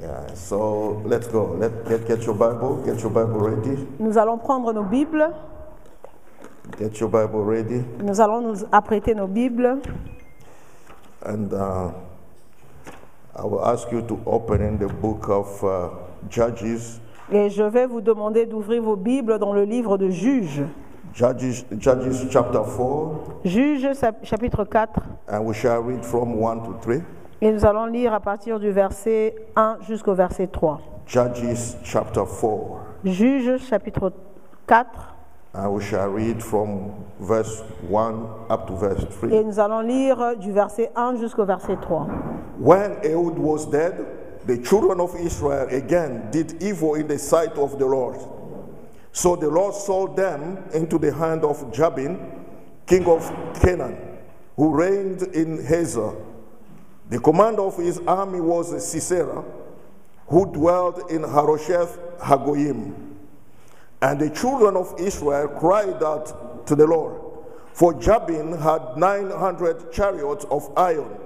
Yeah, so let's go. Get your Bible. Get your Bible ready. Nous allons prendre nos Bibles. Get your Bible ready. Nous allons nous apprêter nos Bibles. And I will ask you to open in the book of Judges. Et je vais vous demander d'ouvrir vos Bibles dans le livre de Juges. Judges chapter 4. Juges chapitre 4. And we shall read from 1 to 3. Et nous allons lire à partir du verset 1 jusqu'au verset 3. Judges chapter 4. Juges chapitre 4. And we shall read from verse 1 up to verse 3. Et nous allons lire du verset 1 jusqu'au verset 3. When Ehud was dead, the children of Israel again did evil in the sight of the Lord. So the Lord sold them into the hand of Jabin, king of Canaan, who reigned in Hazor. The commander of his army was Sisera, who dwelt in Harosheth Hagoyim. And the children of Israel cried out to the Lord, for Jabin had 900 chariots of iron,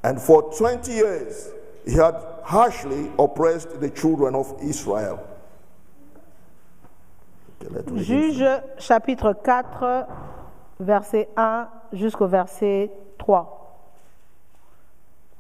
and for 20 years he had harshly oppressed the children of Israel. Juges chapitre 4, verset 1 jusqu'au verset 3.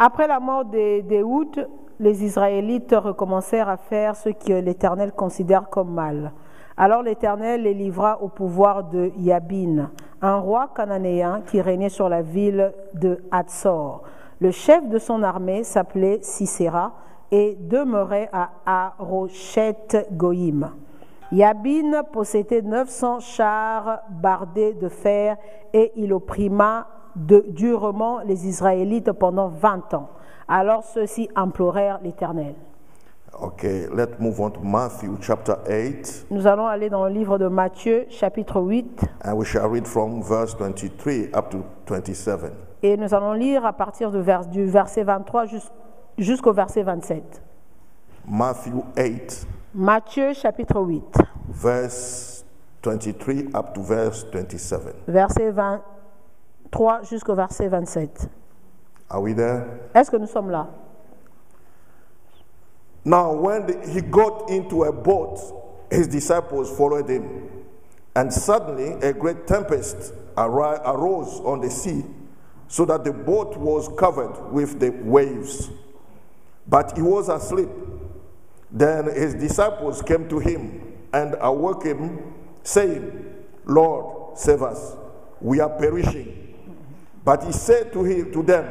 Après la mort d'Éhoud, les Israélites recommencèrent à faire ce que l'Éternel considère comme mal. Alors l'Éternel les livra au pouvoir de Jabin, un roi cananéen qui régnait sur la ville de Hatzor. Le chef de son armée s'appelait Sisera et demeurait à Harosheth Goïm. Jabin possédait 900 chars bardés de fer et il opprima durement les Israélites pendant 20 ans. Alors ceux-ci implorèrent l'Éternel. Okay, let's move on to Matthew chapter 8. Nous allons aller dans le livre de Matthieu, chapitre 8. And we shall read from verse 23 up to 27. Et nous allons lire à partir du verset 23 jusqu'au verset 27. Matthew 8. Matthieu, chapitre 8. Verse 23 up to verse 27. Verset 23 jusqu'au verset 27. Are we there? Est-ce que nous sommes là? Now, when he got into a boat, his disciples followed him. And suddenly a great tempest arose on the sea, so that the boat was covered with the waves. But he was asleep. Then his disciples came to him and awoke him, saying, Lord, save us, we are perishing. But he said to them,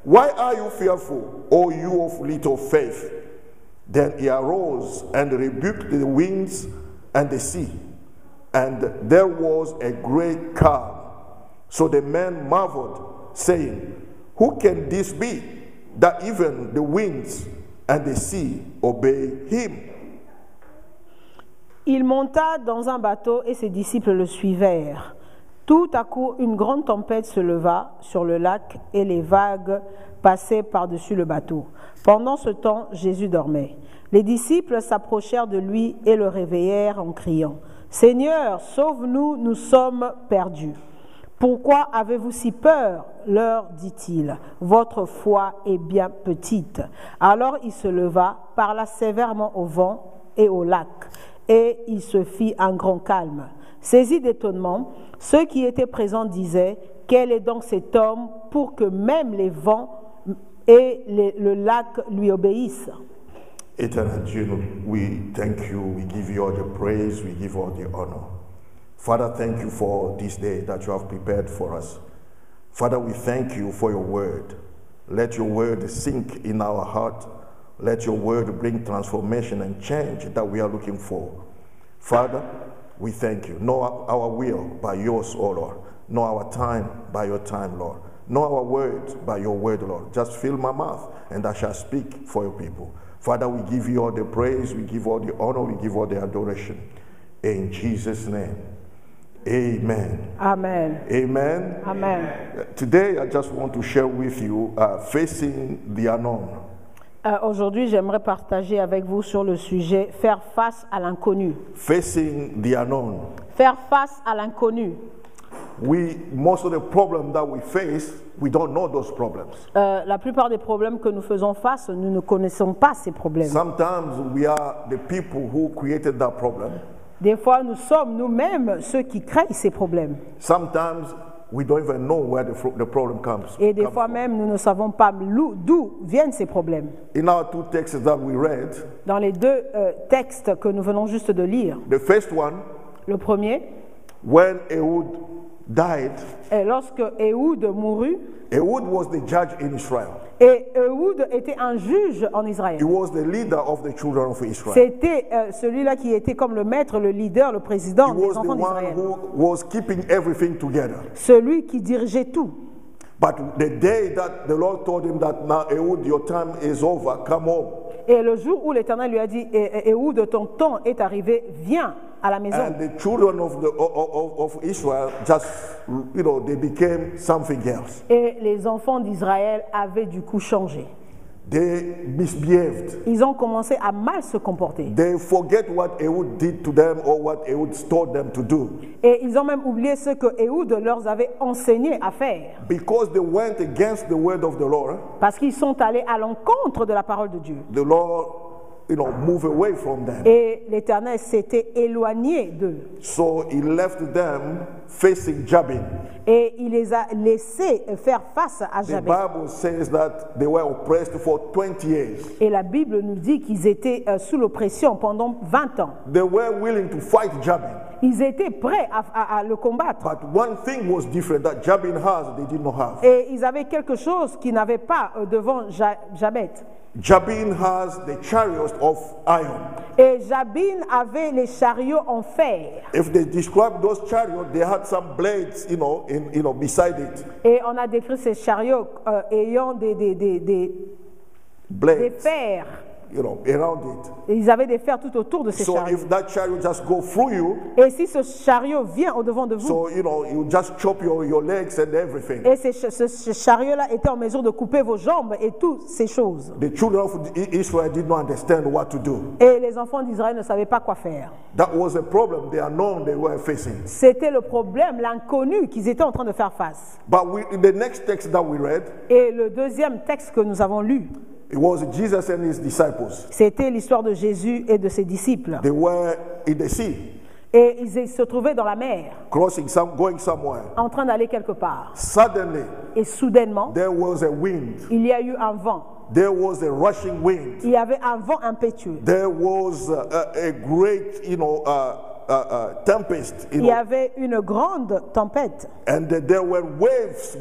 why are you fearful, O you of little faith? Then he arose and rebuked the winds and the sea, and there was a great calm. So the men marveled, saying, who can this be, that even the winds and the sea obey him? Il monta dans un bateau et ses disciples le suivèrent. Tout à coup, une grande tempête se leva sur le lac et les vagues passaient par-dessus le bateau. Pendant ce temps, Jésus dormait. Les disciples s'approchèrent de lui et le réveillèrent en criant, « Seigneur, sauve-nous, nous sommes perdus. » « Pourquoi avez-vous si peur ?» leur dit-il. « Votre foi est bien petite. » Alors il se leva, parla sévèrement au vent et au lac, et il se fit un grand calme. Saisis d'étonnement, ceux qui étaient présents disaient, « Quel est donc cet homme pour que même les vents et le lac lui obéissent ?» Eternal Dieu, we thank you, we give you all the praise, we give all the honor. Father, thank you for this day that you have prepared for us. Father, we thank you for your word. Let your word sink in our heart. Let your word bring transformation and change that we are looking for. Father, we thank you. Not our will, but yours, O Lord. Not our time, by your time, Lord. Not our words, by your word, Lord. Just fill my mouth, and I shall speak for your people. Father, we give you all the praise, we give all the honor, we give all the adoration. In Jesus' name. Amen. Amen. Amen. Amen. Today, I just want to share with you facing the unknown. Aujourd'hui, j'aimerais partager avec vous sur le sujet faire face à l'inconnu. Facing the unknown. Faire face à l'inconnu. Most of the problems that we face, we don't know those problems. La plupart des problèmes que nous faisons face, nous ne connaissons pas ces problèmes. Sometimes we are the people who created that problem. Des fois, nous sommes nous-mêmes ceux qui créent ces problèmes. Sometimes we don't even know where the problem comes. Et des fois même, nous ne savons pas d'où viennent ces problèmes. In our two texts that we read, Dans les deux textes que nous venons juste de lire, the first one, le premier, when Ehud died, lorsque Ehud mourut, Ehud was the judge in Israel. et Ehud était un juge en Israël. He was the leader of the children of Israel. C'était celui-là qui était comme le maître, le leader, le président He des was the enfants one d'Israël. who was keeping everything together. Celui qui dirigeait tout. But the day that the Lord told him that now Ehud, your time is over, come home. Et le jour où l'Éternel lui a dit, Ehud, ton temps est arrivé, viens à la maison. And the children of Israel just, they became something else. Et les enfants d'Israël avaient du coup changé. They misbehaved. Ils ont commencé à mal se comporter. They forget what Ehud did to them or what Ehud taught them to do. Et ils ont même oublié ce que Ehud leur avait enseigné à faire. Because they went against the word of the Lord. Parce qu'ils sont allés à l'encontre de la parole de Dieu. The Lord, move away from them. Et l'Éternel s'était éloigné d'eux. So he left them facing Jabin. Et il les a laissés faire face à The Jabin. Bible says that they were oppressed for 20 years. Et la Bible nous dit qu'ils étaient sous l'oppression pendant 20 ans. They were willing to fight Jabin. Ils étaient prêts à le combattre. But one thing was different that Jabin has, they did not have. Et ils avaient quelque chose qu'ils n'avaient pas devant Jabin. Jabin has the chariots of iron. Et Jabin avait les chariots en fer. If they describe those chariots, they had some blades, beside it. Et on a décrit ces chariots ayant des Blades, fers. around it. Et ils avaient des fers tout autour de ces So chariots. if that chariot just go through you, Et si ce chariot vient au devant de vous, so you just chop your legs and everything. et ce chariot-là était en mesure de couper vos jambes et toutes ces choses. The children of Israel did not understand what to do. Et les enfants d'Israël ne savaient pas quoi faire. That was a problem, the unknown they were facing. C'était le problème, l'inconnu qu'ils étaient en train de faire face. But in the next text that we read, Et le deuxième texte que nous avons lu, it was Jesus and his disciples. c'était l'histoire de Jésus et de ses disciples. They were in the sea, Et ils se trouvaient dans la mer, going somewhere. en train d'aller quelque part. Suddenly, Et soudainement, there was a wind. il y a eu un vent. There was a rushing wind. Il y avait un vent impétueux. There was a great, tempest. Il y avait une grande tempête. And there were waves,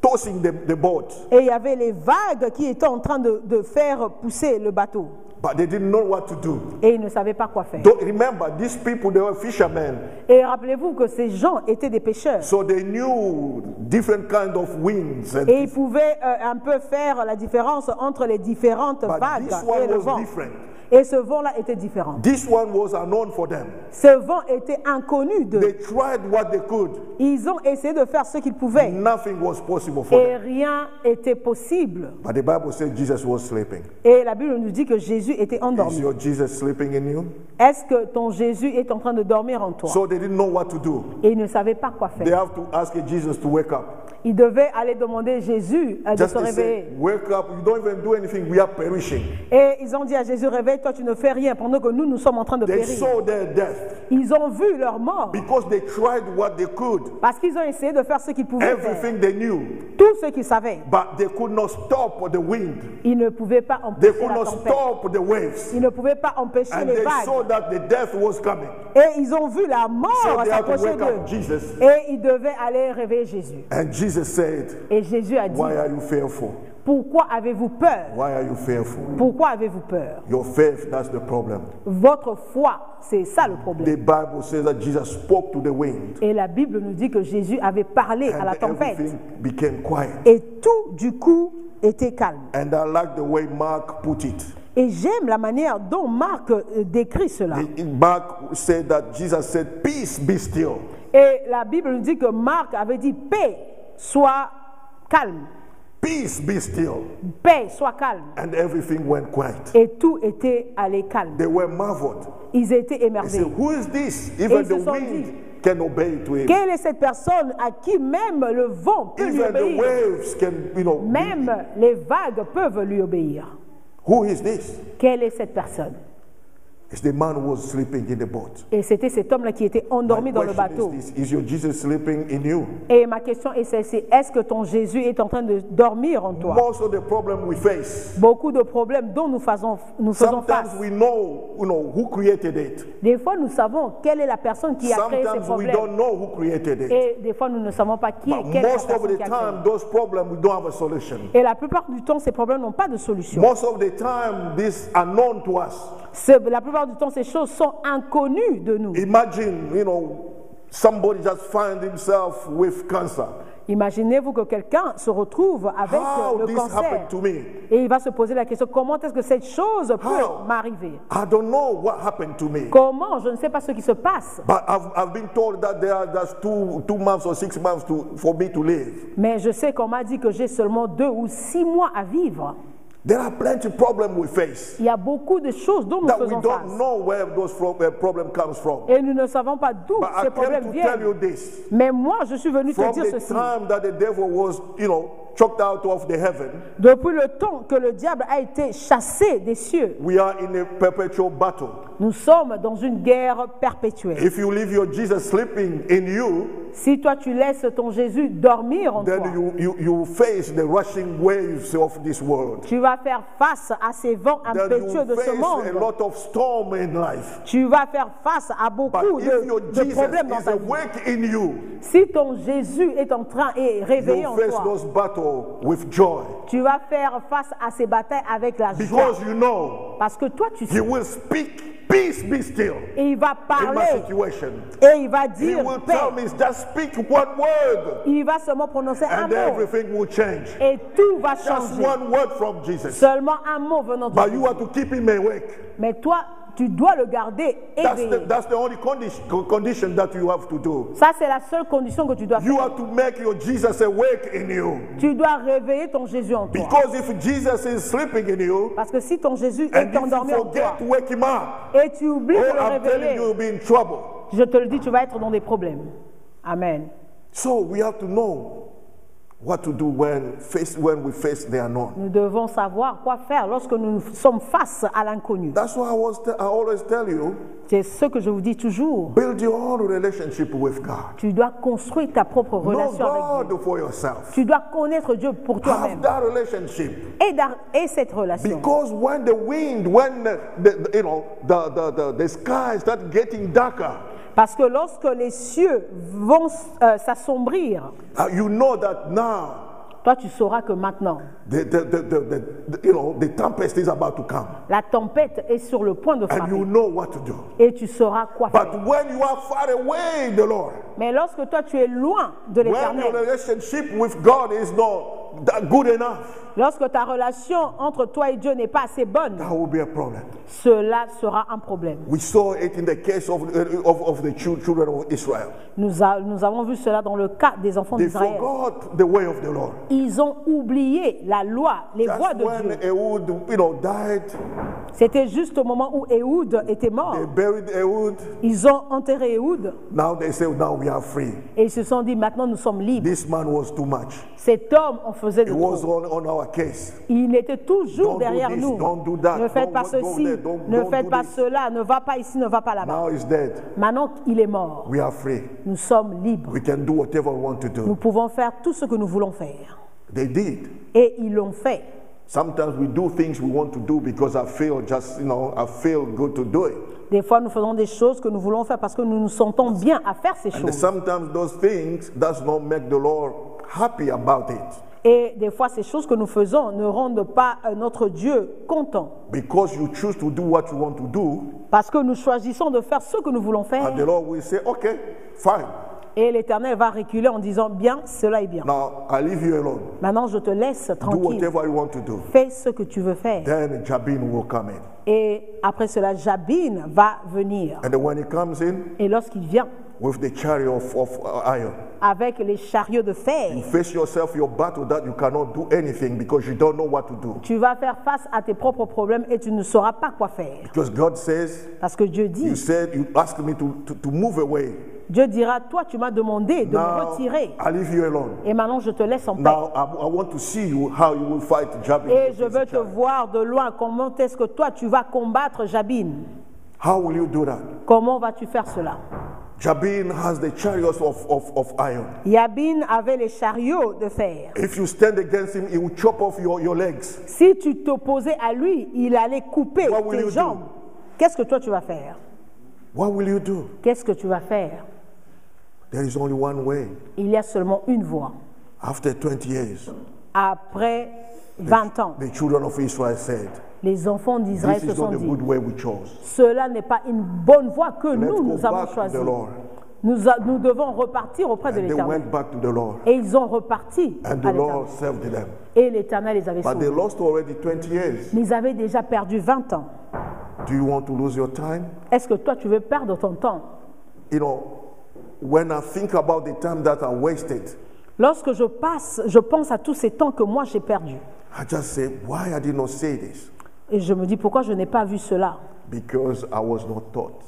tossing the boat. Et il y avait les vagues qui étaient en train de faire pousser le bateau. But they didn't know what to do. Et ils ne savaient pas quoi faire. Don't remember, these people, they were fishermen. Et rappelez-vous que ces gens étaient des pêcheurs. So they knew different kind of winds. Et ils pouvaient un peu faire la différence entre les différentes But vagues this et one le was vent. different. Et ce vent-là était différent. This one was unknown for them. Ce vent était inconnu d'eux. They tried what they could. Ils ont essayé de faire ce qu'ils pouvaient. Nothing was possible for Et them. rien n'était possible. But the Bible says Jesus was sleeping. Et la Bible nous dit que Jésus était Is endormi. your Jesus sleeping in you? Est-ce que ton Jésus est en train de dormir en toi? So they didn't know what to do. Et ils ne savaient pas quoi They faire. have to ask Jesus to wake up. Ils devaient aller demander Jésus de Just se to say, réveiller. wake up, you don't even do anything, we are perishing. Et ils ont dit à Jésus, réveille-toi, tu ne fais rien, pendant que nous sommes en train de They périr. saw their death Ils ont vu leur mort, because they tried what they could, parce qu'ils ont essayé de faire ce qu'ils pouvaient faire. everything they knew, Tout ce qu'ils savaient. but they could not stop the wind. Ils ne pouvaient pas They empêcher could la not tempête. stop the waves. Ils ne pouvaient pas empêcher And les they vagues. saw that the death was coming. Et ils ont vu la mort So they had to s'approcher wake up d'eux. Jesus. Et ils devaient aller réveiller Jésus. And Jesus said, Et Jésus a dit, why are you fearful? pourquoi avez-vous peur? Why are you fearful? Pourquoi avez-vous peur? Your faith, that's the problem. Votre foi, c'est ça le The problème. Bible says that Jesus spoke to the wind. Et la Bible nous dit que Jésus avait parlé à la And tempête. everything became quiet. Et tout, du coup, était calme. And I like the way Mark put it. Et j'aime la manière dont Marc décrit cela. Mark said that Jesus said, peace, be still. Et la Bible nous dit que Marc avait dit paix, sois calme. Peace, be still. Paix, sois calme. And everything went quiet. Et tout était allé calme. They were marveled. Ils étaient They émerveillés. said, who is this? Et Even ils se the sont dit, wind can obey to him. Quelle est cette personne à qui même le vent peut lui Even the obéir? waves can, Même les vagues peuvent lui obéir. Who is this? Quelle est cette personne? It's the man who was sleeping in the boat. Et c'était cet homme-là qui était endormi My dans le question bateau. is this, is your Jesus sleeping in you? Et ma question est celle-ci, est-ce que ton Jésus est en train de dormir en toi? Most of the problem we face, Beaucoup de problèmes dont nous faisons face. sometimes we know, who created it. Des fois, nous savons quelle est la personne qui a créé ces Sometimes we problèmes. don't know who created it. Et des fois, nous ne savons pas qui est, But quelle est la most of personne the qui a créé. time, those problems, we don't have a solution. Et la plupart du temps, ces problèmes n'ont pas de solution. Most of the time, these are known to us. La plupart du temps, ces choses sont inconnues de nous. Imagine, somebody just find himself with cancer. Imaginez-vous que quelqu'un se retrouve avec How le this cancer happened to me? et il va se poser la question, comment est-ce que cette chose How? peut m'arriver? I don't know what happened to me. Comment? Je ne sais pas ce qui se passe. But I've been told that there are just 2 months or 6 months for me to live. Mais je sais qu'on m'a dit que j'ai seulement 2 ou 6 mois à vivre. There are plenty of problems we face Il y a beaucoup de choses dont nous that we faisons don't face. know where those problems comes from. Et nous ne savons pas d'où But I ces came problèmes to tell you viennent. this. Mais moi, je suis venu te From dire the ceci. time that the devil was, chucked out of the heaven, Depuis le temps que le diable a été chassé des cieux, we are in a perpetual battle. nous sommes dans une guerre perpétuelle. If you leave your Jesus sleeping in you, Si toi tu laisses ton Jésus dormir en toi, then you face the rushing waves of this world. tu vas faire face à ces vents Then impétueux you de ce face a monde. lot of storm in life. Tu vas faire face à But beaucoup if your de Jesus problèmes dans is ta vie. awake in you, Si ton Jésus est en train et réveillé you en face toi, those battles with joy. tu vas faire face à ces batailles avec la joie. Because you know Parce que toi tu He sais. will speak, peace be still Et il va in my parler situation. et il va He dire will paix. tell me, just speak one word Il va seulement prononcer un and mot everything will change. et tout va Just changer. one word from Jesus. Seulement un mot venant de But Jésus. you have to keep him awake. Mais toi, tu dois le garder éveillé. That's the only condition that you have to do. Ça, c'est la seule condition que tu dois You faire. have to make your Jesus awake in you. Tu dois réveiller ton Jésus en toi. Because if Jesus is sleeping in you, Parce que si ton Jésus and est if you endormi en forget toi to wake him up, et tu oublies de le I'm telling you, réveiller, you'll be in trouble. je te le dis, tu vas être dans des problèmes. Amen. So we have to know what to do when we face the unknown. Nous devons savoir quoi faire lorsque nous sommes face à l'inconnu. That's why I always tell you, C'est ce que je vous dis toujours. build your own relationship with God. Tu dois construire ta propre Know relation avec Dieu. God for yourself. Tu dois connaître Dieu pour Have toi-même. that relationship. Et cette relation. Because when the wind, when the sky start getting darker, Parce que lorsque les cieux vont s'assombrir, you know that now toi tu sauras que maintenant, the tempest is about to come, la tempête est sur le point de and frapper. you know what to do. Et tu sauras quoi But faire. when you are far away, the Lord, Mais lorsque toi tu es loin de when your l'éternel, relationship with God is not that good enough, lorsque ta relation entre toi et Dieu n'est pas assez bonne, that will be a problem. cela sera un problème. We saw it in the case of the children of Israel. Nous avons vu cela dans le cas des enfants They d'Israël. forgot the way of the Lord. Ils ont oublié la loi, les voies Just de when Dieu. Ehud, died, C'était juste au moment où Ehud était mort. they buried Ehud. Ils ont enterré Ehud Now they say, now we are free. et ils se sont dit maintenant nous sommes libres. This man was too much. Cet homme en faisait He de was trop. on our case. Il était toujours Don't do derrière this, nous. don't do that, Ne faites don't pas go ceci, there, don't ne do faites pas this. cela, ne va pas ici, ne va pas là-bas. Now he's dead. Maintenant il est mort. We are free. Nous sommes libres. We can do whatever we want to Nous do. pouvons faire tout ce que nous voulons faire. They did. Et ils l'ont fait. Sometimes we do things we want to do because I feel good to do it. Des fois, nous faisons des choses que nous voulons faire parce que nous nous sentons bien à faire ces And choses. sometimes those things does not make the Lord happy about it. Et des fois, ces choses que nous faisons ne rendent pas notre Dieu content. Because you choose to do what you want to do, Parce que nous choisissons de faire ce que nous voulons faire. and the Lord will say, okay, fine. Et l'Éternel va reculer en disant, bien, cela est bien. Now I leave you alone. Maintenant, je te laisse Do tranquille. whatever you want to do. Fais ce que tu veux faire. Then Jabin will come in. Et après cela, Jabin va venir. And then when he comes in Et lorsqu'il vient with the chariot of iron, avec les chariots de fer, you face yourself your battle that you cannot do anything because you don't know what to do. tu vas faire face à tes propres problèmes et tu ne sauras pas quoi faire. Because God says, Parce que Dieu dit, you asked me to move away. Dieu dira, toi tu m'as demandé de me Now retirer. I leave you alone. Et maintenant je te laisse en paix. Now I want to see you how you will fight Jabin. Et je veux te voir de loin. Comment est-ce que toi tu vas combattre Jabin? How will you do that? Comment vas-tu faire cela? Jabin has the chariots of iron. Jabin avait les chariots de fer. If you stand against him, he will chop off your legs. Si tu t'opposais à lui, il allait couper What will tes you jambes. do? Qu'est-ce que toi tu vas faire? What will you do? Qu'est-ce que tu vas faire? There is only one way. Il y a seulement une voie. After 20 years, Après 20 ans, the children of Israel said, les enfants d'Israël this se is sont not the dit, good way we chose. cela n'est pas une bonne voie que Let's go nous avons back to choisie. the Lord. Nous devons repartir auprès de And they l'Éternel. went back to the Lord. Et ils ont reparti And à the l'Éternel. Lord saved them. Et l'Éternel les avait But they sauvés. lost already 20 years. Mais ils avaient déjà perdu 20 ans. Do you want to lose your time? Est-ce que toi tu veux perdre ton temps? You know, when I think about the time that I wasted, Lorsque je pense à tous ces temps que moi j'ai perdus. I just say, why I did not say this? Et je me dis pourquoi je n'ai pas vu cela? Because I was not taught.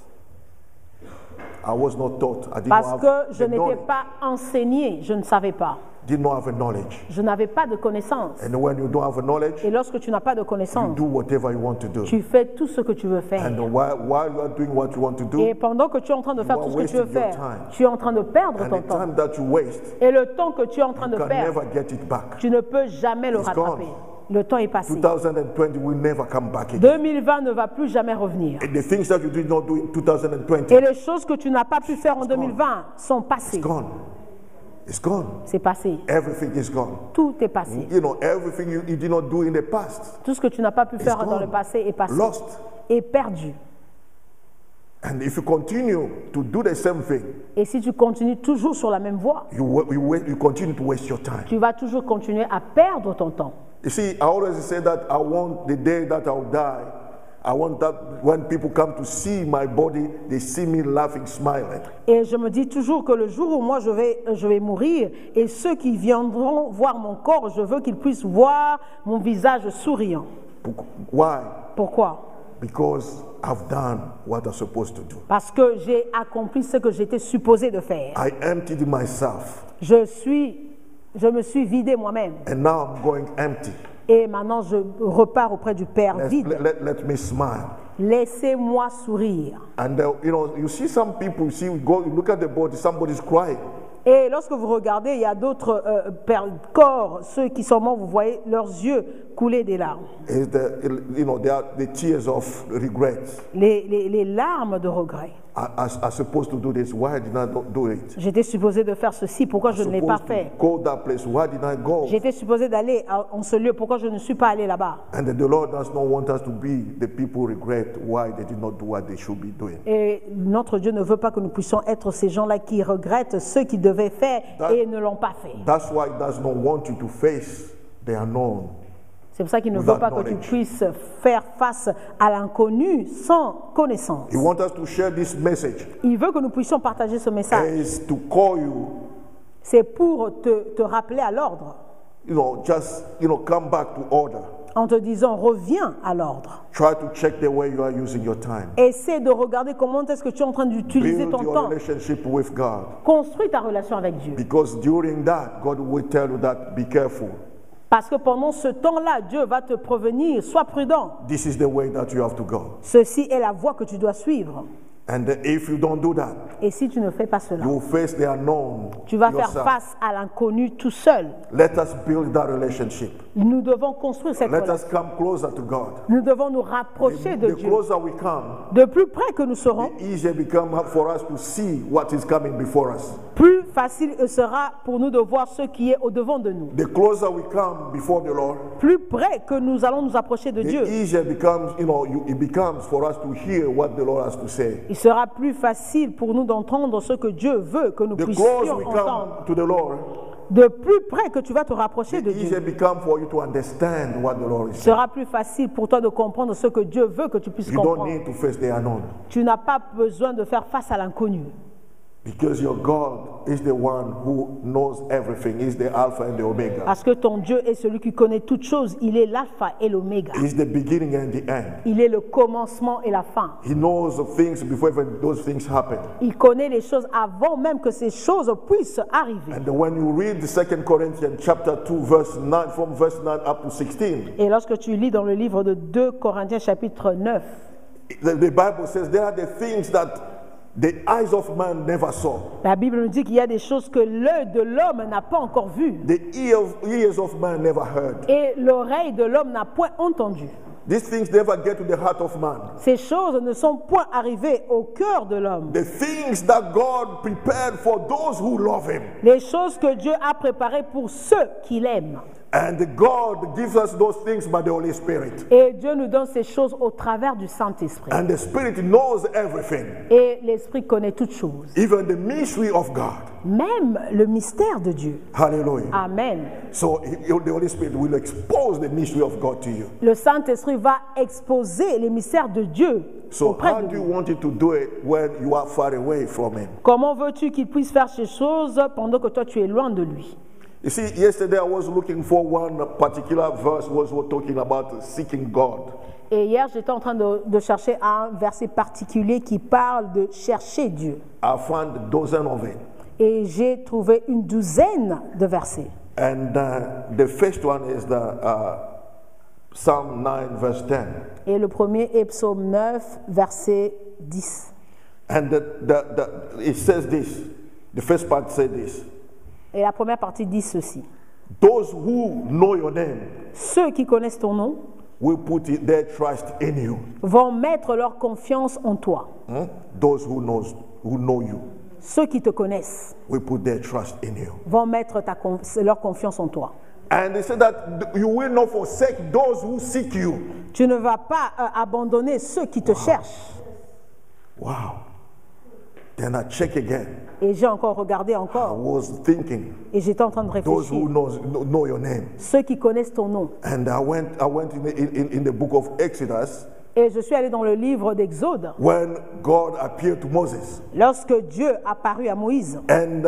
I was not taught. I did Parce not que have je the n'étais knowledge. pas enseigné, je ne savais pas. Did not have a knowledge. Je n'avais pas de connaissances. And when you don't have a knowledge, Et lorsque tu n'as pas de you connaissances, do whatever you want to do. tu fais tout ce que tu veux faire. And while you are doing what you want to do, Et pendant que tu es en train de faire you tout are ce que tu veux wasting your faire, time. tu es en train de perdre and ton the temps. time that you waste, Et le temps que tu es en train you de can perdre, never get it back. tu ne peux jamais le It's rattraper. gone. Le temps est passé. 2020 will never come back again. 2020 ne va plus jamais revenir. And the things that you did not do in 2020, Et les choses que tu n'as pas pu faire en 2020 sont it's passées. gone. It's gone. C'est passé. Everything is gone. Tout est passé. You know, everything you did not do in the past, Tout ce que tu n'as pas pu faire dans gone. le passé est passé. Lost. Et perdu. And if you continue to do the same thing, Et si tu continues toujours sur la même voie, you continue to waste your time. tu vas toujours continuer à perdre ton temps. You see, I always say that I want the day that I'll die, I want that when people come to see my body, they see me laughing, smiling. Et je me dis toujours que le jour où moi je vais mourir, et ceux qui viendront voir mon corps, je veux qu'ils puissent voir mon visage souriant. Why? Pourquoi? Because I've done what I'm supposed to do. Parce que j'ai accompli ce que j'étais supposé de faire. I emptied myself, Je me suis vidé moi-même. and now I'm going empty. Et maintenant je repars auprès du Père vide. Let me smile. Laissez-moi sourire. And you see some people, you look at the body, somebody's crying. Et lorsque vous regardez, il y a d'autres corps, ceux qui sont morts, vous voyez leurs yeux couler des larmes. They are the tears of regret. Les larmes de regret. I supposed to do this. Why did I not do it? J'étais supposé de faire ceci, pourquoi je ne l'ai pas fait? Go that place. Why did I go? J'étais supposé d'aller en ce lieu, pourquoi je ne suis pas allé là-bas? And the Lord does not want us to be the people who regret why they did not do what they should be doing. Et notre Dieu ne veut pas que nous puissions être ces gens-là qui regrettent ce qu'ils devaient faire et ne l'ont pas fait. That's why He does not want you to face the unknown. C'est pour ça qu'il ne veut pas que tu puisses faire face à l'inconnu sans connaissance. He wants us to share this message. Il veut que nous puissions partager ce message. Is to call you. C'est pour te rappeler à l'ordre. Come back to order. En te disant, reviens à l'ordre. Try to check the way you are using your time. Essaie de regarder comment est-ce que tu es en train d'utiliser Build ton your temps. relationship with God. Construis ta relation avec Dieu. Because during that, God will tell you that be careful. Parce que pendant ce temps-là, Dieu va te prévenir, sois prudent. This is the way that you have to go. Ceci est la voie que tu dois suivre. And if you don't do that, Et si tu ne fais pas cela, you will face the unknown. tu vas faire yourself. face à l'inconnu tout seul. Let us build that relationship. Nous devons construire cette Let relation. us come closer to God. Nous devons nous rapprocher de The Dieu. closer we come, De plus près que nous serons, the easier it becomes for us to see what is coming before us. plus facile sera pour nous de voir ce qui est au-devant de nous. The closer we come before the Lord, Plus près que nous allons nous approcher de Dieu, the easier it becomes for us to hear what the Lord has to say. il sera plus facile pour nous d'entendre ce que Dieu veut que nous The puissions closer we entendre. come to the Lord, De plus près que tu vas te rapprocher the de easier Dieu, it becomes for you to understand what the Lord is il saying. sera plus facile pour toi de comprendre ce que Dieu veut que tu puisses You don't comprendre. need to face the unknown. Tu n'as pas besoin de faire face à l'inconnu. Because your God is the one who knows everything. He's the Alpha and the Omega. Parce que ton Dieu est celui qui connaît toutes choses. Il est l'alpha et l'oméga. He's the beginning and the end. Il est le commencement et la fin. He knows the things before even those things happen. Il connaît les choses avant même que ces choses puissent arriver. And when you read the 2 Corinthians chapter 2 verse 9, from verse 9 up to 16, Et lorsque tu lis dans le livre de 2 Corinthiens chapitre 9, the Bible says there are the things that the eyes of man never saw. la Bible nous dit qu'il y a des choses que l'œil de l'homme n'a pas encore vues The ears of man never heard. et l'oreille de l'homme n'a point entendu. These things never get to the heart of man. Ces choses ne sont point arrivées au cœur de l'homme. The things that God prepared for those who love him. Les choses que Dieu a préparées pour ceux qui l'aiment. And God gives us those things by the Holy Spirit. Et Dieu nous donne ces choses au travers du Saint-Esprit. And the Spirit knows everything. Et l'Esprit connaît toutes choses. Even the mystery of God. Même le mystère de Dieu. Hallelujah. Amen. So the Holy Spirit will expose the mystery of God to you. Le Saint-Esprit va exposer les mystères de Dieu So auprès how de do you vous. want it to do it when you are far away from him? Comment veux-tu qu'il puisse faire ces choses pendant que toi tu es loin de lui? You see, yesterday I was looking for one particular verse was talking about seeking God. Et hier, j'étais en train de chercher un verset particulier qui parle de chercher Dieu. I found a dozen of it. Et j'ai trouvé une douzaine de versets. And the first one is the Psalm 9 verse 10. Et le premier est Psaume 9, verset 10. And it says this. The first part says this. Et la première partie dit ceci. Those who know your name Ceux qui connaissent ton nom will put their trust in you. vont mettre leur confiance en toi. Those who know you Ceux qui te connaissent will put their trust in you. vont mettre leur confiance en toi. And they said that you will not forsake those who seek you. Tu ne vas pas abandonner ceux qui te cherchent. Wow. Then I check again. Et j'ai encore regardé I encore. was thinking, Et j'étais en train de those who réfléchir. know your name. Ceux qui connaissent ton nom. And I went in the book of Exodus Et je suis allé dans le livre d'Exode. when God appeared to Moses. Lorsque Dieu apparut à Moïse. And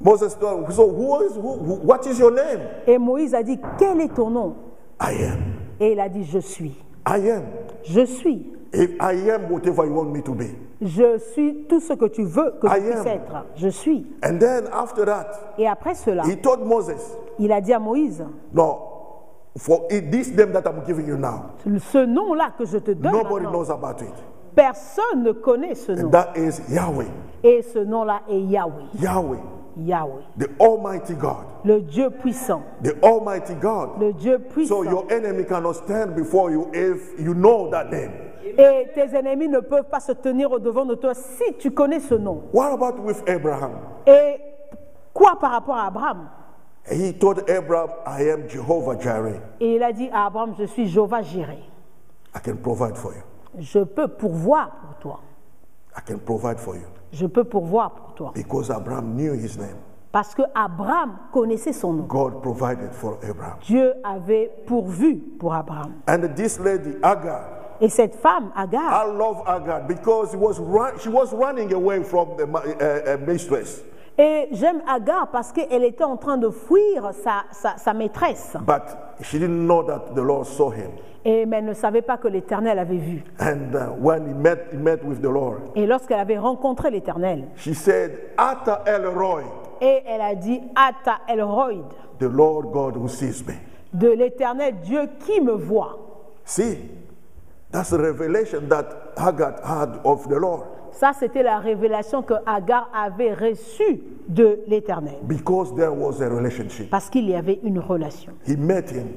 Moses told him, so what is your name? Et Moïse a dit, quel est ton nom? I am. Et il a dit, je suis. I am. Je suis. If I am whatever you want me to be. Je suis tout ce que tu veux que je I puisse am. être. Je suis. And then after that, Et après cela, he told Moses, il a dit à Moïse, no, for this name that I'm giving you now, ce nom-là que je te donne nobody maintenant, knows about it. personne ne connaît ce nom. And that is Yahweh. Et ce nom-là est Yahweh. Yahweh. Yahweh. The Almighty God. Le Dieu puissant. The Almighty God. Le Dieu puissant. So your enemy cannot stand before you if you know that name. Et tes ennemis ne peuvent pas se tenir au-devant de toi si tu connais ce nom. What about with Abraham? Et quoi par rapport à Abraham? He told Abraham, I am Jehovah Jireh. Et il a dit à Abraham, je suis Jéhovah Jireh. I can provide for you. Je peux pourvoir pour toi. I can provide for you. Je peux pourvoir pour toi. Because Abraham knew his name. Parce que Abraham connaissait son nom. God provided for Abraham. Dieu avait pourvu pour Abraham. And this lady, Agar, Et cette femme, Agar, I love Agar because she was running away from the mistress. et j'aime Agar parce qu'elle était en train de fuir sa maîtresse. But she didn't know that the Lord saw him. Mais elle ne savait pas que l'Éternel avait vu. And when he met with the Lord, Et lorsqu'elle avait rencontré l'Éternel, she said, Ata El Roy, et elle a dit, Ata El Roy, the Lord God who sees me. de l'Éternel Dieu qui me voit. See, that's a revelation that Hagar had of the Lord. Ça, c'était la révélation que Agar avait reçue de l'Éternel. Because there was a relationship. Parce qu'il y avait une relation. He met him.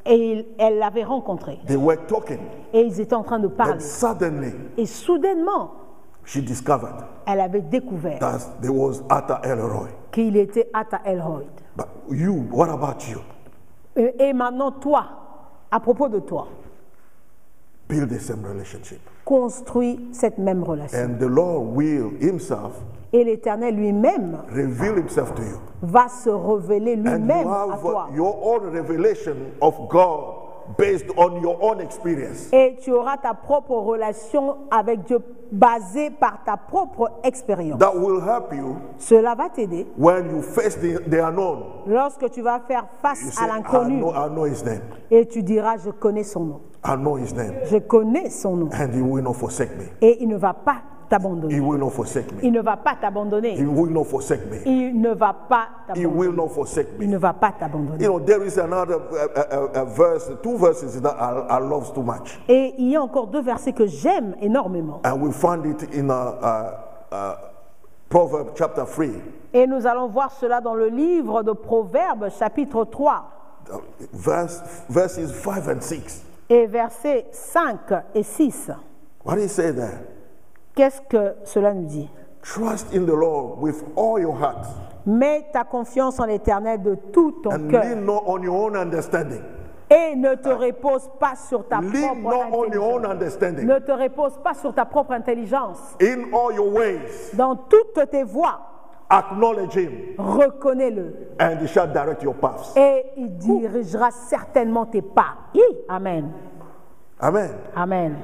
Et elle l'avait rencontré. They were talking. Et ils étaient en train de And parler. suddenly, Et soudainement, she discovered elle avait découvert that there was Ata El Roy. qu'il était Ata El Roy. But you, what about you? Et maintenant, toi, à propos de toi, Build the same relationship. construis cette même relation. And the Lord will himself Et l'Éternel lui-même reveal himself to you. va se révéler And lui-même you à have toi. your own revelation of God based on your own experience. Et tu auras ta propre relation avec Dieu basée par ta propre expérience. That will help you Cela va t'aider when you face the unknown. lorsque tu vas faire You face say, à l'inconnu I know his name. et tu diras, je connais son nom. I know his name. Je connais son nom. And he will not forsake me. Et il ne va pas He t'abandonner. will not forsake me. Il ne va pas t'abandonner. He will not forsake me. Il ne va pas He t'abandonner. will not forsake Il me. ne va pas t'abandonner. You know, there is another verse, two verses that I love too much. Et il y a encore deux versets que j'aime énormément. And we find it in Proverbs chapter 3, Et nous allons voir cela dans le livre de Proverbes, chapitre 3, verses 5 and 6. et versets 5 et 6. What do you say there? Qu'est-ce que cela nous dit? Trust in the Lord with all your heart Mets ta confiance en l'Éternel de tout ton and cœur lean not on your own understanding. et ne te repose pas sur ta Lean propre not on your own intelligence. understanding. Ne te repose pas sur ta propre intelligence. In all your ways, Dans toutes tes voies, acknowledge him, reconnais-le and he shall direct your paths. et il dirigera certainement tes pas. Amen. Amen. Amen.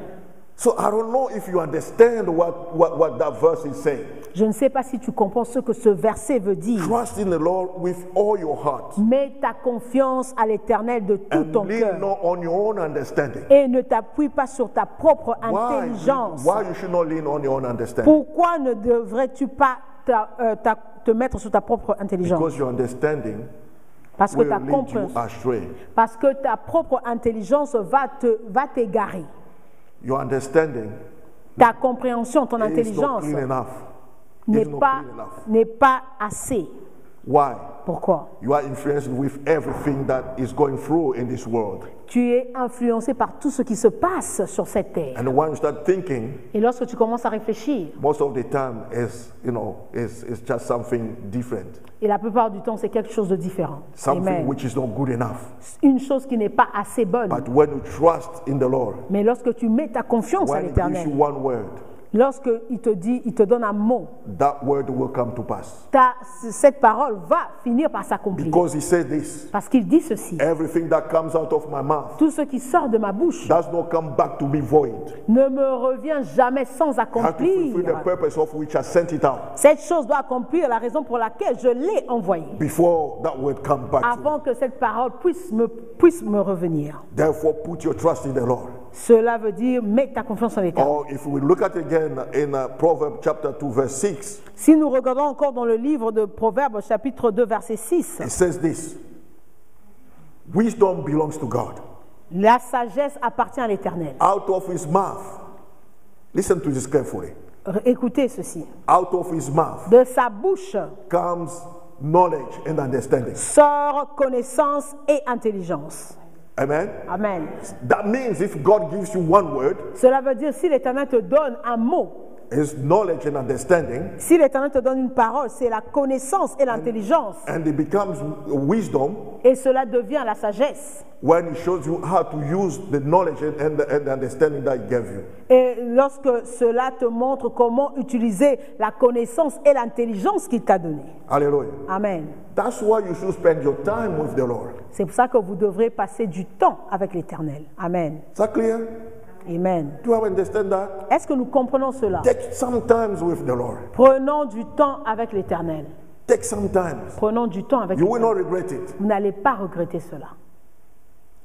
So I don't know if you understand what that verse is saying. Je ne sais pas si tu comprends ce que ce verset veut dire. Trust in the Lord with all your heart Mets ta confiance à l'Éternel de tout and ton lean cœur not on your own understanding. et ne t'appuie pas sur ta propre intelligence. Why you should not lean on your own understanding? Pourquoi ne devrais-tu pas te mettre sur ta propre intelligence? Because your understanding Parce que will ta lead you compréhension, astray. parce que ta propre intelligence va t'égarer. Your understanding Ta compréhension, ton is not intelligence clean enough. n'est It's not pas, clean enough. n'est pas assez. Why? Pourquoi? You are influenced with everything that is going through in this world. Tu es influencé par tout ce qui se passe sur cette terre. And when you start thinking, Et lorsque tu commences à réfléchir, most of the time is just something different. et la plupart du temps, c'est quelque chose de différent. Something Amen. which is not good enough. Une chose qui n'est pas assez bonne. But when you trust in the Lord, Mais lorsque tu mets ta confiance à when he gives l'Éternel, you one word, lorsqu'il te donne un mot, that word will come to pass. cette parole va finir par s'accomplir. Because he said this, Parce qu'il dit ceci. everything that comes out of my mouth Tout ce qui sort de ma bouche does not come back to me void. ne me revient jamais sans It has to fulfill the accomplir. purpose of which I sent it out Cette chose doit accomplir la raison pour laquelle je l'ai envoyée, before that word come back to me. avant que cette parole puisse me revenir. Therefore, put your trust in the Lord. Cela veut dire, mets ta confiance en l'Éternel. Or if we look at it again in Proverbs chapter 2 verse 6, Si nous regardons encore dans le livre de Proverbes, chapitre 2, verset 6, it says this: wisdom belongs to God. la sagesse appartient à l'Éternel. Out of his mouth, listen to this carefully. Écoutez ceci. Out of his mouth De sa bouche comes knowledge and understanding. sort connaissance et intelligence. Amen. Amen. That means if God gives you one word, Cela veut dire si l'Éternel te donne un mot, is knowledge and understanding, si l'Éternel te donne une parole, c'est la connaissance et l'intelligence. and it becomes wisdom Et cela devient la sagesse. when he shows you how to use the knowledge and the understanding that he gave you. Et lorsque cela te montre comment utiliser la connaissance et l'intelligence qu'il t'a donnée. Hallelujah. Amen. That's why you should spend your time with the Lord. C'est pour ça que vous devrez passer du temps avec l'Éternel. Amen. Is that clear? Amen. Do you understand that? Est-ce que nous comprenons cela? Take some time with the Lord. Prenons du temps avec l'Éternel. Take some time. Prenons du temps avec You will l'Éternel. not regret it. Vous n'allez pas regretter cela.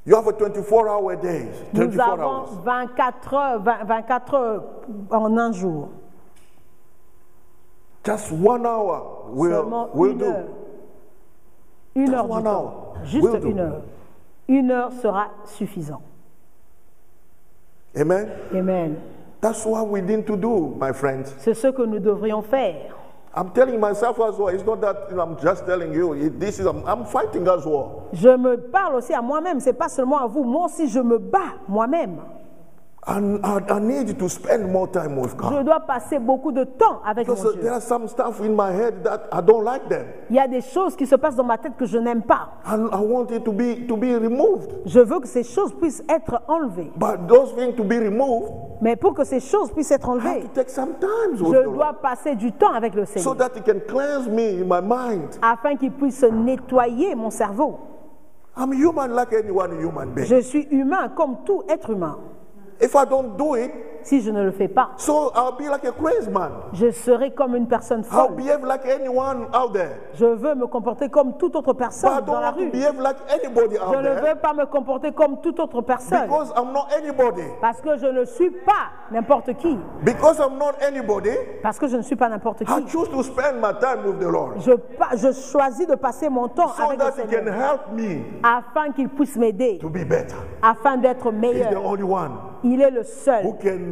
You have a 24-hour day. Nous 24 avons hours. 24 heures en un jour. Just 1 hour Seulement will une do. heure. Une heure Just du 1 temps. hour. Juste Will do. une heure. Une heure sera suffisant. Amen. Amen. That's what we need to do, my friends. C'est ce que nous devrions faire. I'm telling myself as well. It's not that I'm just telling you. I'm fighting as well. Je me parle aussi à moi-même. C'est pas seulement à vous. Moi aussi, je me bats moi-même. I need to spend more time with Je God. dois passer beaucoup de temps avec mon Because Dieu. there are some stuff in my head that I don't like them. Il y a des choses qui se passent dans ma tête que je n'aime pas. And I want it to be removed. Je veux que ces choses puissent être enlevées. But those things to be removed, Mais pour que ces choses puissent être I have enlevées, to take some time with je the dois Lord. passer du temps avec le So Seigneur that He can cleanse me in my mind. afin qu'il puisse nettoyer mon cerveau. I'm human like anyone human being. Je suis humain comme tout être humain. If I don't do it, Si je ne le fais pas, so I'll be like a crazy man. je serai comme une personne I'll folle. behave like anyone out there. Je veux me comporter comme toute autre But I personne don't dans la want to rue. behave like anybody Je out ne there veux pas me comporter comme toute autre personne. because I'm not anybody. Parce que je ne suis pas n'importe qui. Because I'm not anybody, Parce que je ne suis pas n'importe I qui. choose to spend my time with the Lord Je choisis de passer mon temps so avec le that He can Seigneur help me afin qu'il puisse m'aider, to be better. afin d'être He's the meilleur. only one Il est le who seul can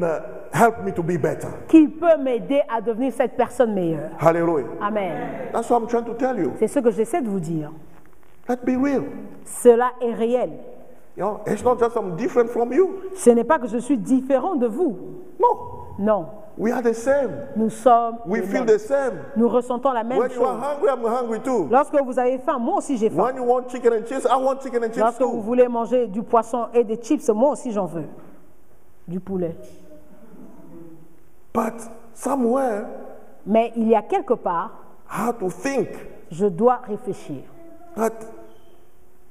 help me to be better. qui peut m'aider à devenir cette personne meilleure. Hallelujah. Amen. That's what I'm trying to tell you. C'est ce que j'essaie de vous dire. Let's be real. Cela est réel. You know, it's not just I'm different from you. Ce n'est pas que je suis différent de vous. No, Non. we are the same. Nous sommes We les feel mêmes. the same. Nous ressentons la même When you are chose. hungry, I'm hungry too. Lorsque vous avez faim, moi aussi j'ai faim. When you want chicken and chips, I want chicken and chips Lorsque vous too. voulez manger du poisson et des chips, moi aussi j'en veux. Du poulet. But somewhere, Mais il y a quelque part, I have to think je dois réfléchir. that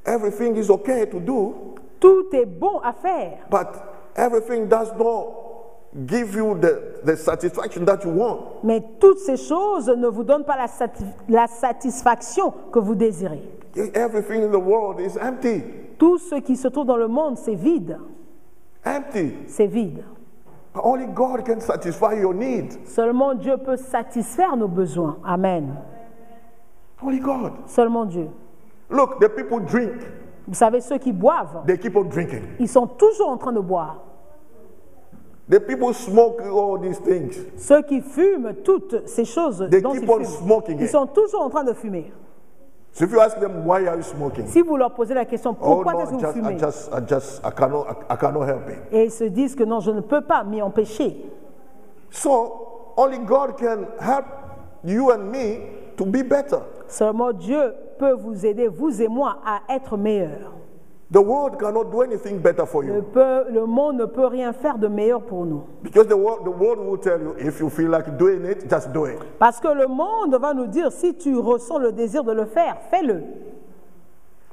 everything is okay to do, Tout est bon à faire, but everything does not give you the satisfaction that you want. mais toutes ces choses ne vous donnent pas la satisfaction que vous désirez. Everything in the world is empty. Tout ce qui se trouve dans le monde, c'est vide. Empty. C'est vide. Only God can satisfy your needs. Seulement Dieu peut satisfaire nos besoins. Amen. Only God. Seulement Dieu. Look, the people drink. Vous savez, ceux qui boivent, They keep on drinking. ils sont toujours en train de boire. The people smoke all these things. Ceux qui fument toutes ces choses They dont ils keep on fument, smoking ils it. sont toujours en train de fumer. So if you ask them, why are you smoking? Si vous leur posez la question, Oh pourquoi no, est-ce que vous fumez? I cannot help it. Et ils se disent que non, je ne peux pas m'y empêcher. So only God can help you and me to be better. Seulement Dieu peut vous aider, vous et moi, à être meilleurs. The world cannot do anything better for you. Le monde ne peut rien faire de meilleur pour nous. Because the world will tell you, if you feel like doing it, just do it. Parce que le monde va nous dire, si tu ressens le désir de le faire, fais-le.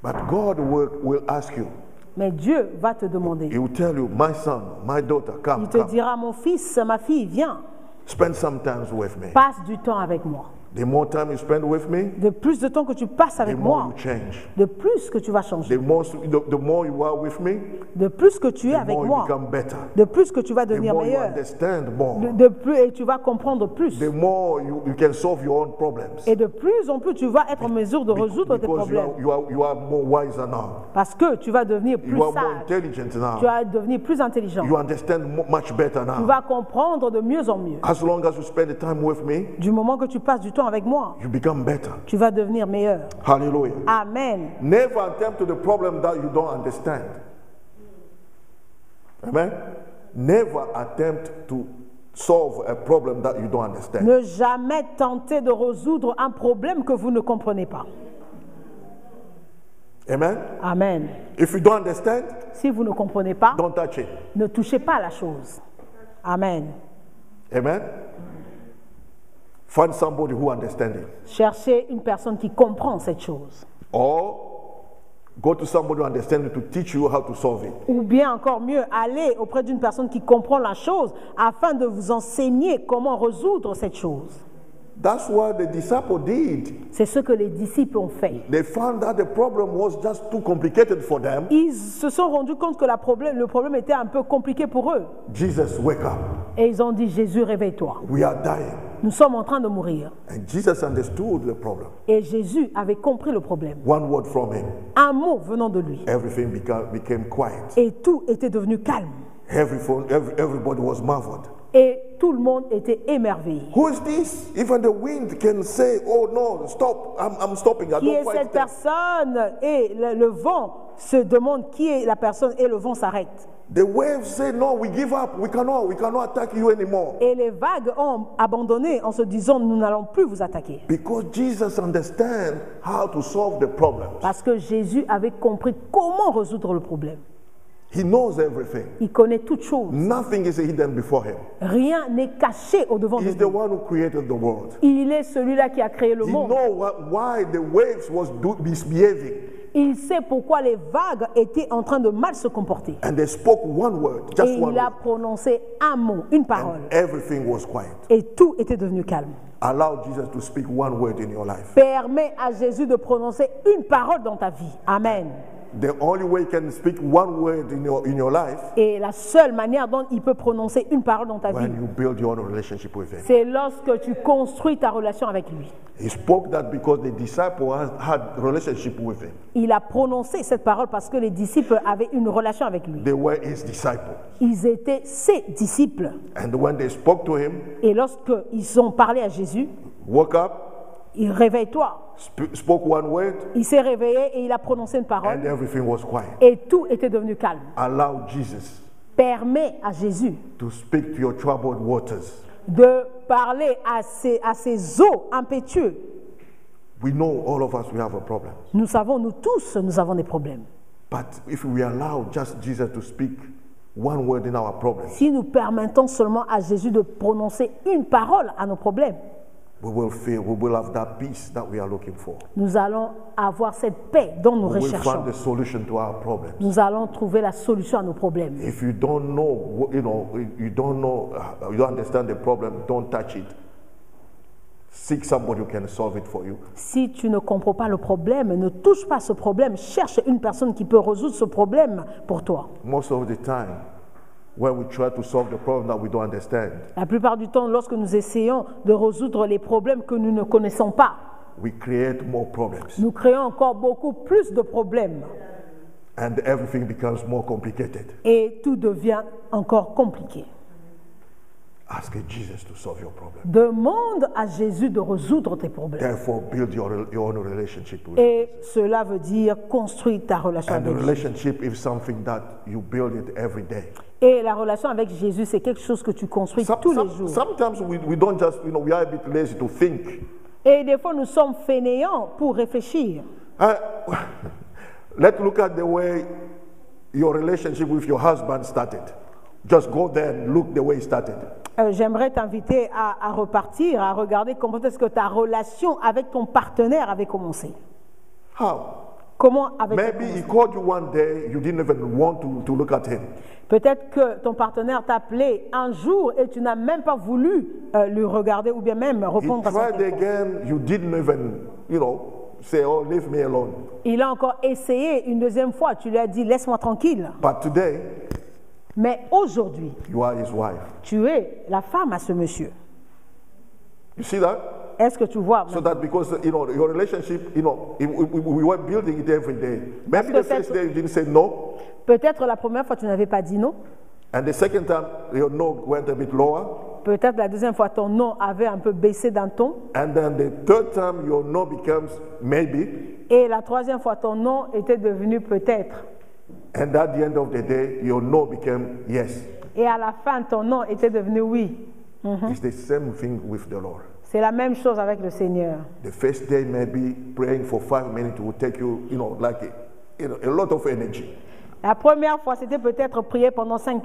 But God will ask you. Mais Dieu va te demander. He will tell you, my son, my daughter, come, Il te come. dira, mon fils, ma fille, viens, Spend some time with me. passe du temps avec moi. The more time you spend with me, De plus de temps que tu passes the avec more moi, you change. de plus que tu vas changer. The more you are with me, De plus que tu es the avec more you moi, become better. de plus que tu vas The devenir more you meilleur. understand more. De plus, et tu vas comprendre plus. The more you can solve your own problems. Et de plus en plus, tu vas être en mesure de résoudre tes Because problèmes. you are more wiser now. Parce que tu vas devenir plus You are more sage. intelligent Tu now. vas devenir plus intelligent. You understand much better Tu now. vas comprendre de mieux en mieux. As long as you spend the time with me, Du moment que tu passes du temps avec moi, you become better. tu vas devenir meilleur. Hallelujah. Amen. Never attempt to the problem that you don't understand. Amen. Never attempt to solve a problem that you don't understand. Ne jamais tenter de résoudre un problème que vous ne comprenez pas. Amen. Amen. If you don't understand, Si vous ne comprenez pas, don't touch it. ne touchez pas à la chose. Amen. Amen. Find somebody who understands it. Cherchez une personne qui comprend cette chose. Or go to somebody who understands it to teach you how to solve it. Ou bien encore mieux, allez auprès d'une personne qui comprend la chose afin de vous enseigner comment résoudre cette chose. That's what the disciple did. C'est ce que les disciples ont fait. They found that the problem was just too complicated for them. Ils se sont rendus compte que le problème était un peu compliqué pour eux. Jesus, wake up. Et ils ont dit, Jésus, réveille-toi. We are dying. Nous sommes en train de mourir. And Jesus understood the problem. Et Jésus avait compris le problème. One word from him. Un mot venant de lui. Everything became quiet. Et tout était devenu calme. Everybody was marveled. Et tout le monde était émerveillé. Who is this? Even the wind can say, oh no, stop, I'm stopping. I Qui don't est fight cette them. personne? Et le vent se demande qui est la personne et le vent s'arrête. The waves say, no, we give up. We cannot attack you anymore. Et les vagues ont abandonné en se disant, nous n'allons plus vous attaquer. Because Jesus understands how to solve the problem. Parce que Jésus avait compris comment résoudre le problème. He knows everything. Il connaît toutes choses. Nothing is hidden before him. Rien n'est caché au-devant de He's the lui. one who created the world. Il est celui-là qui a créé le He monde. knows why the waves was misbehaving. Il sait pourquoi les vagues étaient en train de mal se comporter. And they spoke one word, just Et one il a word. prononcé un mot, une parole. And everything was quiet. Et tout était devenu calme. Allow Jesus to speak one word in your life. Permets à Jésus de prononcer une parole dans ta vie. Amen. The only way you can speak one word in your life Et la seule manière dont il peut prononcer une parole dans ta vie, when you build your own relationship with him. c'est lorsque tu construis ta relation avec lui. He spoke that because the disciple had relationship with him. Il a prononcé cette parole parce que les disciples avaient une relation avec lui. They were his disciples. Ils étaient ses disciples. And when they spoke to him, Et lorsqu'ils ont parlé à Jésus, woke up, il réveille-toi. spoke one word, Il s'est réveillé et il a prononcé une parole. and everything was quiet. Et tout était devenu calme. Allow Jesus Permets à Jésus to speak to your troubled waters. de parler à ces eaux impétueuses. We know all of us, we have a problem. Nous savons, nous tous, nous avons des problèmes. But if we allow just Jesus to speak one word in our problems, Si nous permettons seulement à Jésus de prononcer une parole à nos problèmes, we will have that peace that we are looking for. nous allons avoir cette paix dont nous We will recherchons. find the solution to our problems. Nous allons trouver la solution à nos problèmes. If you don't know, you don't understand the problem, don't touch it. Seek somebody who can solve it for you. Si tu ne comprends pas le problème, ne touche pas ce problème, cherche une personne qui peut résoudre ce problème pour toi. Most of the time, when we try to solve the problem that we don't understand, La plupart du temps, lorsque nous essayons de résoudre les problèmes que nous ne connaissons pas, we create more problems, nous créons encore beaucoup plus de problèmes and everything becomes more complicated. et tout devient encore compliqué. Ask Jesus to solve your problem. Demande à Jésus de résoudre tes problèmes. Therefore, build your own relationship with him. Et cela veut dire construire ta relation And the avec Jésus. relationship is something that you build it every day. Et la relation avec Jésus, c'est quelque chose que tu construis tous les jours. Sometimes we don't just, we are a bit lazy to think. Et des fois, nous sommes fainéants pour réfléchir. Let's look at the way your relationship with your husband started. Just go there and look the way it started. J'aimerais t'inviter à repartir, à regarder comment est-ce que ta relation avec ton partenaire avait commencé. How? Comment avait Maybe he called you one day, you didn't even want to look at him. Peut-être que ton partenaire t'a appelé un jour et tu n'as même pas voulu le regarder ou bien même He répondre à son tried téléphone. again, you didn't even, say, oh, leave me alone. Il a encore essayé une deuxième fois, tu lui as dit laisse-moi tranquille. But today, Mais aujourd'hui, you are his wife. tu es la femme à ce monsieur. You see that? Est-ce que tu vois? So that because, your relationship, we were building it every day. Maybe the first day you didn't say no. Peut-être la première fois tu n'avais pas dit non. And the second time, your no went a bit lower. Peut-être la deuxième fois ton non avait un peu baissé d'un ton. And then the third time, your no becomes maybe. Et la troisième fois ton non était devenu peut-être. And at the end of the day, your no became yes. Et à la fin ton non était devenu oui. It's the same thing with the Lord. C'est la même chose avec le Seigneur. The first day, maybe praying for 5 minutes will take you, a lot of energy. La première fois, c'était peut-être prier pendant 5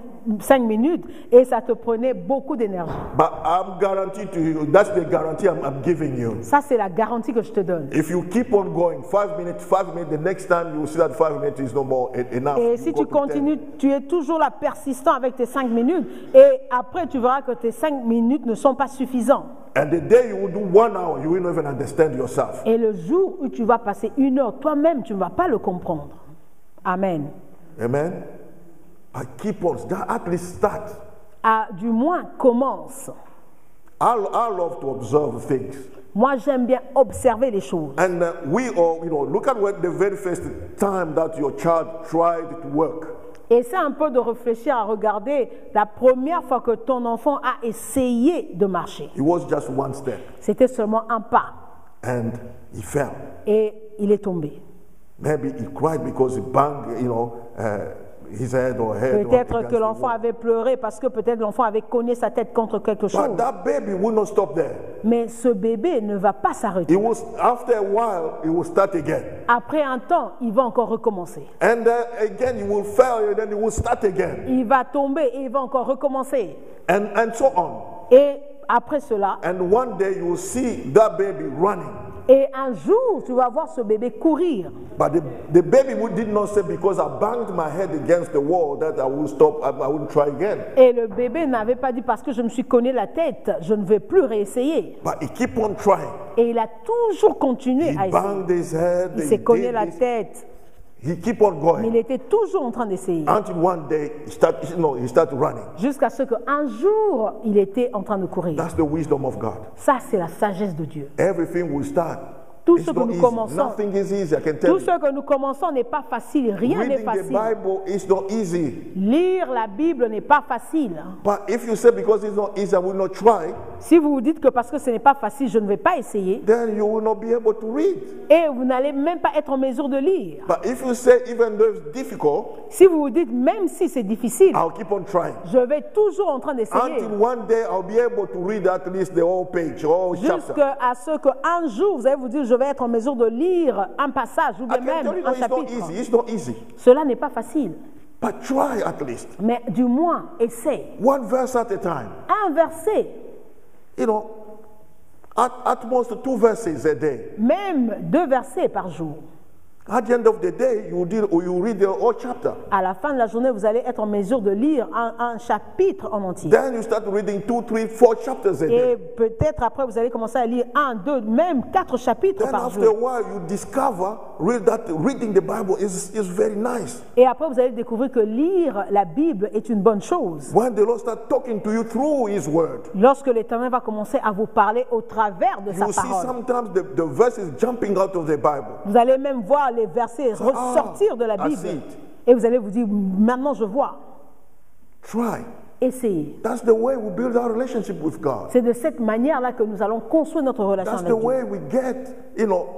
minutes et ça te prenait beaucoup d'énergie. But I'm guaranteed to you, that's the guarantee I'm giving you. Ça, c'est la garantie que je te donne. If you keep on going, 5 minutes, the next time you will see that 5 minutes is no more enough. Et You si go tu to 10. continues, tu es toujours là persistant avec tes 5 minutes et après tu verras que tes 5 minutes ne sont pas suffisants. And the day you will do 1 hour, you will not even understand yourself. Et le jour où tu vas passer 1 heure, toi-même, tu ne vas pas le comprendre. Amen. Amen? But keep on, at least start. Du moins, commence. I love to observe things. Moi, j'aime bien observer les choses. And we all, look at what the very first time that your child tried to work. Et c'est un peu de réfléchir à regarder la première fois que ton enfant a essayé de marcher. It was just one step. C'était seulement un pas. And he fell. Et il est tombé. Maybe he cried because he banged, his head or head. Peut-être que l'enfant avait pleuré parce que peut-être l'enfant avait cogné sa tête contre quelque chose. But that baby will not stop there. Mais ce bébé ne va pas s'arrêter. After a while, he will start again. Après un temps, il va encore recommencer. And again, he will fail, and then he will start again. Il va tomber et il va encore recommencer. And so on. Et après cela, And one day you will see that baby running. Et un jour, tu vas voir ce bébé courir. But the baby did not say, because I banged my head against the wall, that I will stop, I wouldn't try again. Et le bébé n'avait pas dit parce que je me suis cogné la tête, je ne vais plus réessayer. But he keep on trying. Et il a toujours continué He à essayer. banged his head. Il he s'est cogné did la this. tête, He keep on mais il going était toujours en train d'essayer. until one day he start running. Jusqu'à ce qu'un jour, il était en train de courir. That's the wisdom of God. Ça, c'est la sagesse de Dieu. Everything will start. Tout It's ce que not nous easy. commençons, Nothing is easy, I can tell tout you. ce que nous commençons n'est pas facile. Rien n'est Reading the facile. Bible is not easy. Lire la Bible n'est pas facile. But if you say because it's not easy, I will not try, Si vous vous dites que parce que ce n'est pas facile, je ne vais pas essayer, then you will not be able to read. et vous n'allez même pas être en mesure de lire. But if you say even though it's difficult, Si vous vous dites, même si c'est difficile, I'll keep on trying. je vais toujours en train d'essayer. Until one day I'll be able to read at least the whole page, whole chapter. Jusqu'à ce qu'un jour, vous allez vous dire, je vais être en mesure de lire un passage ou I bien can même tell you un no, it's not chapitre. easy. It's not easy. Cela n'est pas facile. But try at least. Mais du moins, essaye. One verse at a time. Un verset, You know, at most 2 verses a day. même 2 versets par jour. At the end of the day, you read the whole chapter. À la fin de la journée, vous allez être en mesure de lire un chapitre en entier. Then you start reading 2, 3, 4 chapters a Et day. peut-être après, vous allez commencer à lire 1, 2, même 4 chapitres Then par after a jour. while, you discover that reading the Bible is very nice. Et après, vous allez découvrir que lire la Bible est une bonne chose. When the Lord starts talking to you through His Word, Lorsque l'Éternel va commencer à vous parler au travers de sa you see parole. sometimes the verses jumping out of the Bible. Vous allez même voir les versets ressortir de la I Bible. see it. Et vous allez vous dire, maintenant je vois. Try. Essayez. That's the way we build our relationship with God. C'est de cette manière-là que nous allons construire notre relation That's avec the Dieu. way we get,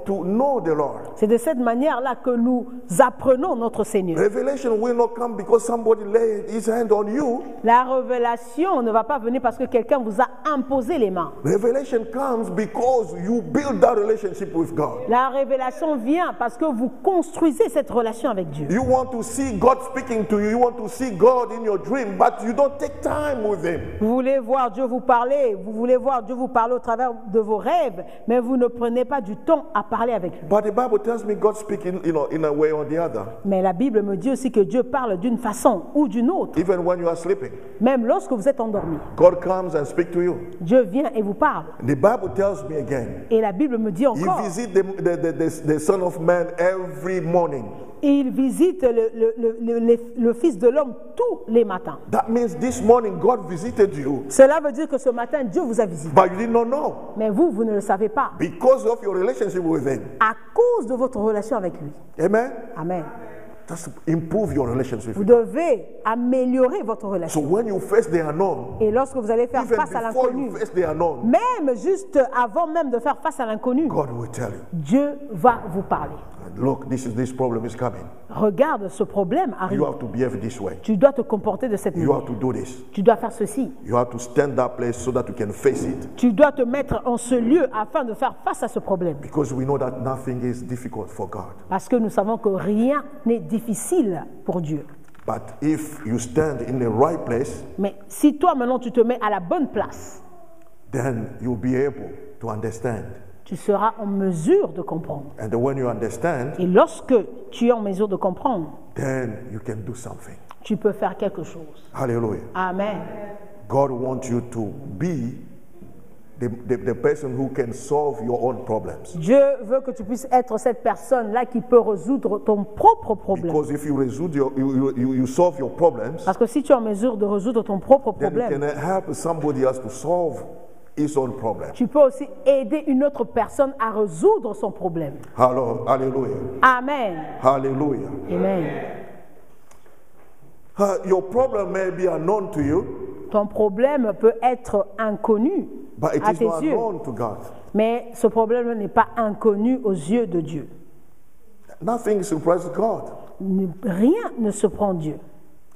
to know the Lord. C'est de cette manière-là que nous apprenons notre Seigneur. Revelation will not come because somebody laid his hand on you. La révélation ne va pas venir parce que quelqu'un vous a imposé les mains. Revelation comes because you build that relationship with God. La révélation vient parce que vous construisez cette relation avec Dieu. You want to see God speaking to you. You want to see God in your dream, but you don't take time with Him. Vous voulez voir Dieu vous parler, vous voulez voir Dieu vous parler au travers de vos rêves, mais vous ne prenez pas du temps à parler avec lui. But the Bible tells me God speaking, in a way or the other. Mais la Bible me dit aussi que Dieu parle d'une façon ou d'une autre, Even when you are sleeping, même lorsque vous êtes endormi. God comes and speaks to you. Dieu vient et vous parle. The Bible tells me again, Et la Bible me dit He encore, visits the Son of Man every morning. il visite le Fils de l'homme tous les matins. That means this morning God visited you, Cela veut dire que ce matin, Dieu vous a visité. but you did not know Mais vous ne le savez pas, because of your relationship with Him. à cause de votre relation avec lui. Amen. Amen. Just improve your relationship Vous with Him. devez améliorer votre So relation. when you face the unknown, Et lorsque vous allez faire even face à before l'inconnu, you face the unknown, même juste avant même de faire face à l'inconnu, God will tell you, Dieu va vous parler. look, this problem is coming. Regarde, ce problème arrive. You have to behave this way. Tu dois te comporter de cette You manière. have to do this. Tu dois faire ceci. You have to stand that place so that you can face it. Tu dois te mettre en ce lieu afin de faire face à ce problème. Because we know that nothing is difficult for God. Parce que nous savons que rien n'est difficile pour Dieu. But if you stand in the right place, Mais si toi maintenant tu te mets à la bonne place, then you'll be able to understand. tu seras en mesure de comprendre. And then when you understand, Et lorsque tu es en mesure de comprendre, then you can do something. tu peux faire quelque chose. Hallelujah. Amen. God wants you to be the person who can solve your own problems. Dieu veut que tu puisses être cette personne-là qui peut résoudre ton propre problème. Because if you you solve your problems, Parce que si tu es en mesure de résoudre ton propre then you can problème, help somebody else to solve his own problem. tu peux aussi aider une autre personne à résoudre son problème. Hallelujah. Amen. Hallelujah. Amen. Your problem may be unknown to you, Ton problème peut être inconnu but it à is tes not yeux, unknown to God. mais ce problème n'est pas inconnu aux yeux de Dieu. Nothing surprises God. Rien ne surprend Dieu.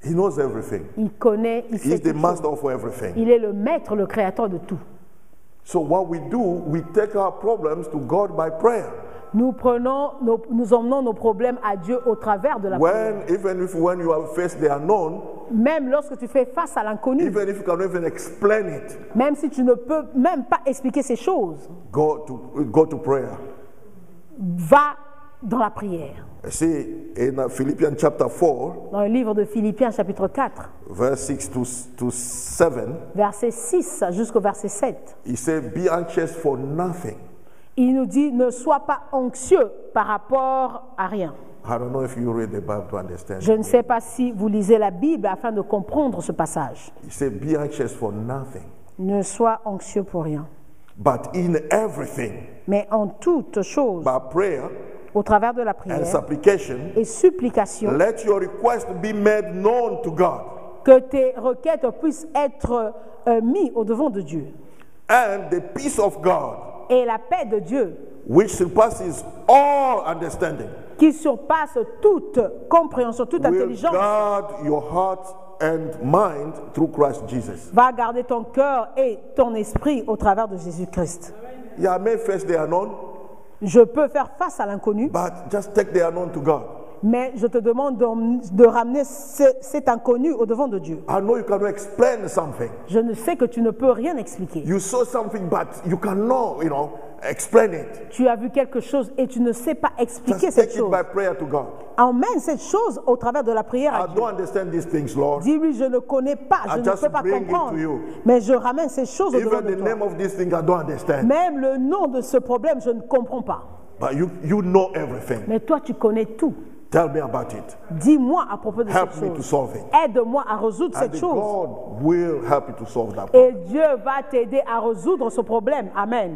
He knows everything. Il connaît, il sait He's the tout. master of everything. Il est le maître, le créateur de tout. So what we do, we take our problems to God by prayer. Nous emmenons nos problèmes à Dieu au travers de la prière. When you have faced the unknown, Même lorsque tu fais face à l'inconnu, even if you cannot even explain it, même si tu ne peux même pas expliquer ces choses, go to prayer. va dans la prière. You see, in Philippians chapter 4, Dans le livre de Philippiens chapitre 4, verse 6 to 7, verset 6 jusqu'au verset 7, he said, be anxious for nothing. il nous dit ne sois pas anxieux par rapport à rien. I don't know if you read the Bible to understand. Je ne sais pas si vous lisez la Bible afin de comprendre ce passage. He said, be anxious for nothing, Ne sois anxieux pour rien. but in everything, Mais en toute chose, by prayer au travers de la and prière supplication, et supplication, let your request be made known to God. que tes requêtes puissent être mises au devant de Dieu. And the peace of God, Et la paix de Dieu, which surpasses all understanding, qui surpasse toute compréhension, toute will intelligence, guard your heart and mind through Christ Jesus. va garder ton cœur et ton esprit au travers de Jésus-Christ. Yeah, I may face the unknown, Je peux faire face à l'inconnu, but just take the unknown to God. mais je te demande de ramener cet inconnu au devant de Dieu. I know you cannot explain something. Je ne sais que tu ne peux rien expliquer. You saw something, but you cannot, explain it. Tu as vu quelque chose et tu ne sais pas expliquer Just cette take it chose. by prayer to God. Emmène cette chose au travers de la prière à I Dieu. don't understand these things, Lord. Dis-lui, je ne connais pas, je I ne just peux pas bring it comprendre, to you. mais je ramène ces choses au devant Even de the toi. name of this thing, I don't understand. Même le nom de ce problème, je ne comprends pas. But you know everything. Mais toi, tu connais tout. Tell me about it. Dis-moi à propos de Help cette me to chose. solve it. Aide-moi à résoudre And cette the chose. God will help you to solve that Et problem. Dieu va t'aider à résoudre ce problème. Amen.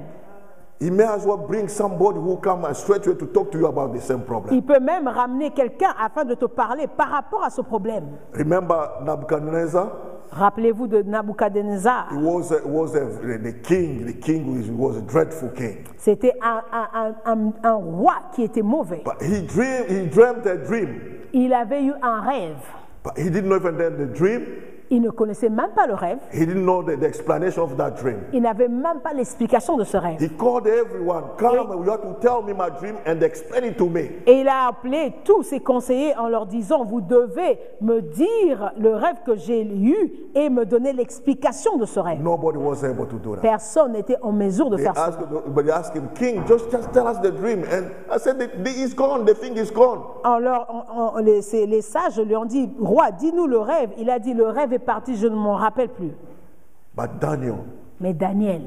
He may as well bring somebody who come straight away to talk to you about the same problem. Il peut même ramener quelqu'un afin de te parler par rapport à ce problème. Remember Nebuchadnezzar? Rappelez-vous de Nabuchodonosor. He was the king. The king was a dreadful king. C'était un roi qui était mauvais. But he dreamed a dream. Il avait eu un rêve. But he didn't know even then the dream. Il ne connaissait même pas le rêve. He didn't know the explanation of that dream. Il n'avait même pas l'explication de ce rêve. He called everyone, come, you have to tell me my dream and explain it to me. Et il a appelé tous ses conseillers en leur disant, vous devez me dire le rêve que j'ai eu et me donner l'explication de ce rêve. Nobody was able to do that. Personne n'était en mesure de faire ça. But they asked him, King, just tell us the dream. And I said, it's gone, the thing is gone. Alors, les sages lui ont dit, roi, dis-nous le rêve. Il a dit, le rêve est parti, je ne m'en rappelle plus. But Daniel Mais Daniel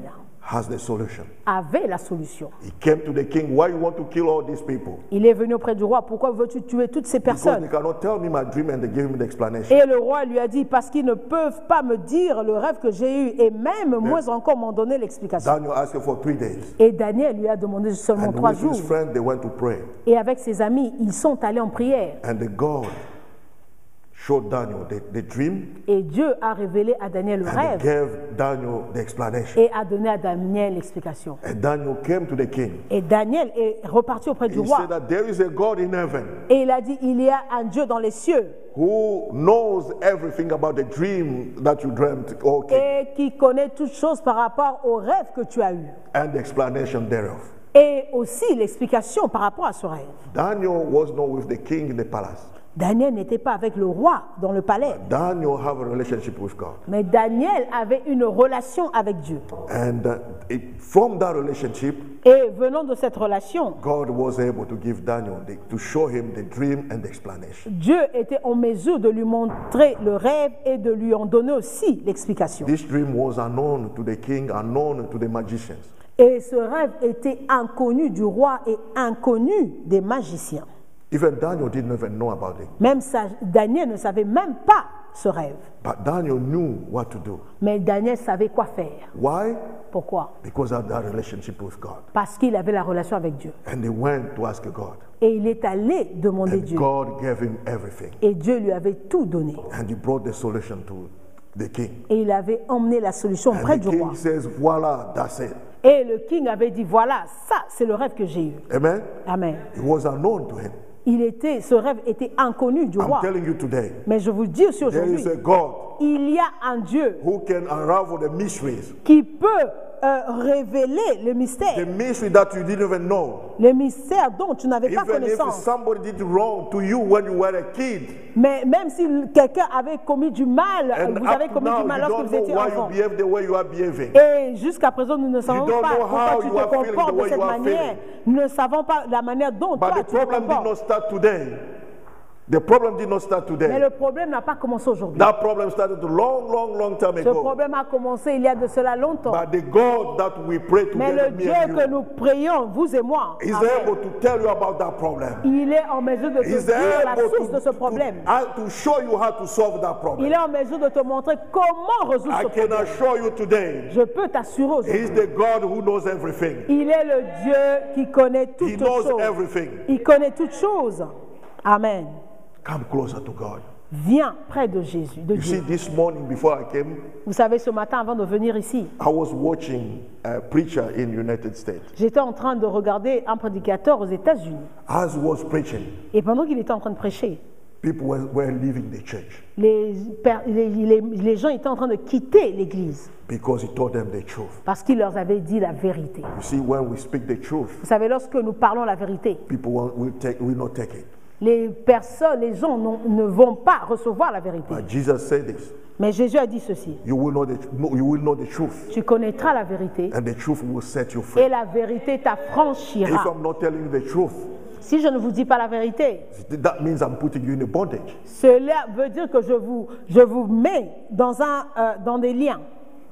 has the solution. avait la solution. He came to the king, why you want to kill all these people? Il est venu auprès du roi, pourquoi veux-tu tuer toutes ces Because personnes? they cannot tell me my dream and they give me the explanation. Et le roi lui a dit, parce qu'ils ne peuvent pas me dire le rêve que j'ai eu, et même moins encore m'en donner l'explication. Daniel asked for 3 days. Et Daniel lui a demandé seulement And 3 with jours. his friend, they went to pray. Et avec ses amis, ils sont allés en prière. And the God showed Daniel the dream Et Dieu a révélé à Daniel le and rêve gave Daniel the explanation. et a donné à Daniel l'explication. And Daniel came to the king. Et Daniel est reparti auprès du He roi. said that there is a God in heaven Et il a dit, il y a un Dieu dans les cieux who knows everything about the dream that you dreamt, O king, et qui connaît toutes choses par rapport au rêve que tu as eu. and the explanation thereof. Et aussi l'explication par rapport à ce rêve. Daniel was not with the king in the palace. Daniel n'était pas avec le roi dans le palais. Daniel have a relationship with God. Mais Daniel avait une relation avec Dieu. And from that relationship, Et venant de cette relation, God was able to give Daniel, to show him the dream and the explanation. Dieu était en mesure de lui montrer le rêve et de lui en donner aussi l'explication. This dream was unknown to the king, unknown to the magicians. Et ce rêve était inconnu du roi et inconnu des magiciens. Even Daniel didn't even know about it. Même Daniel ne savait même pas ce rêve. But Daniel knew what to do. Mais Daniel savait quoi faire. Why? Pourquoi? Because of that relationship with God. Parce qu'il avait la relation avec Dieu. And he went to ask God. Et il est allé demander And Dieu. God gave him everything. Et Dieu lui avait tout donné. And he brought the solution to the king. Et il avait emmené la solution And près the du roi. king says, voila, that's it. Et le king avait dit, voilà, ça c'est le rêve que j'ai eu. Amen? Amen. It was unknown to him. Ce rêve était inconnu du I'm roi. telling you today, Mais je vous dis aussi there aujourd'hui, is a God il y a un Dieu who can unravel the mysteries qui peut révéler le the mystère. mystery that you didn't even know. Le mystère dont tu n'avais pas Even if connaissance. somebody did wrong to you when you were a kid, Mais même si quelqu'un avait commis du mal, and vous avez up to commis now du mal you lorsque don't vous know étiez why enfant. you behave the way you are behaving. Et jusqu'à présent, nous ne savons don't pas know pourquoi how tu you te are feeling comportes the de way cette you are manière. feeling. Nous ne savons pas la manière dont But toi the tu te problem did not comportes. start today. The problem did not start Mais today. le problème n'a pas commencé aujourd'hui. That problem started a long time Ce ago. problème a commencé il y a de cela longtemps. But the God that we pray Mais together, le me Dieu and que you, nous prions, vous et moi, is amen, able to tell you about that problem. il est en mesure de te He's dire la able source de ce problème. to show you how to solve that Il problem. est en mesure de te montrer comment résoudre I ce can problème. assure you today, Je peux t'assurer aujourd'hui. He's the God who knows everything. Il est le Dieu qui connaît toutes He knows choses. everything. Il connaît toutes choses. Amen. Come closer to God. Viens près de Jésus, de You see, Dieu. this morning before I came, Vous savez, ce matin, avant de venir ici, I was watching a preacher in United States. j'étais en train de regarder un prédicateur aux États-Unis. As he was preaching, Et pendant qu'il était en train de prêcher, people were leaving the church les gens étaient en train de quitter l'église because he told them the truth. parce qu'il leur avait dit la vérité. You see, when we speak the truth, Vous savez, lorsque nous parlons la vérité, people will not take it. les gens ne vont pas recevoir la vérité. But Jesus said this. Mais Jésus a dit ceci: You will know the truth, tu connaîtras la vérité and the truth will set you free. et la vérité If t'affranchira. I'm not telling you the truth, Si je ne vous dis pas la vérité, that means I'm putting you in a bondage. cela veut dire que je vous mets dans des liens.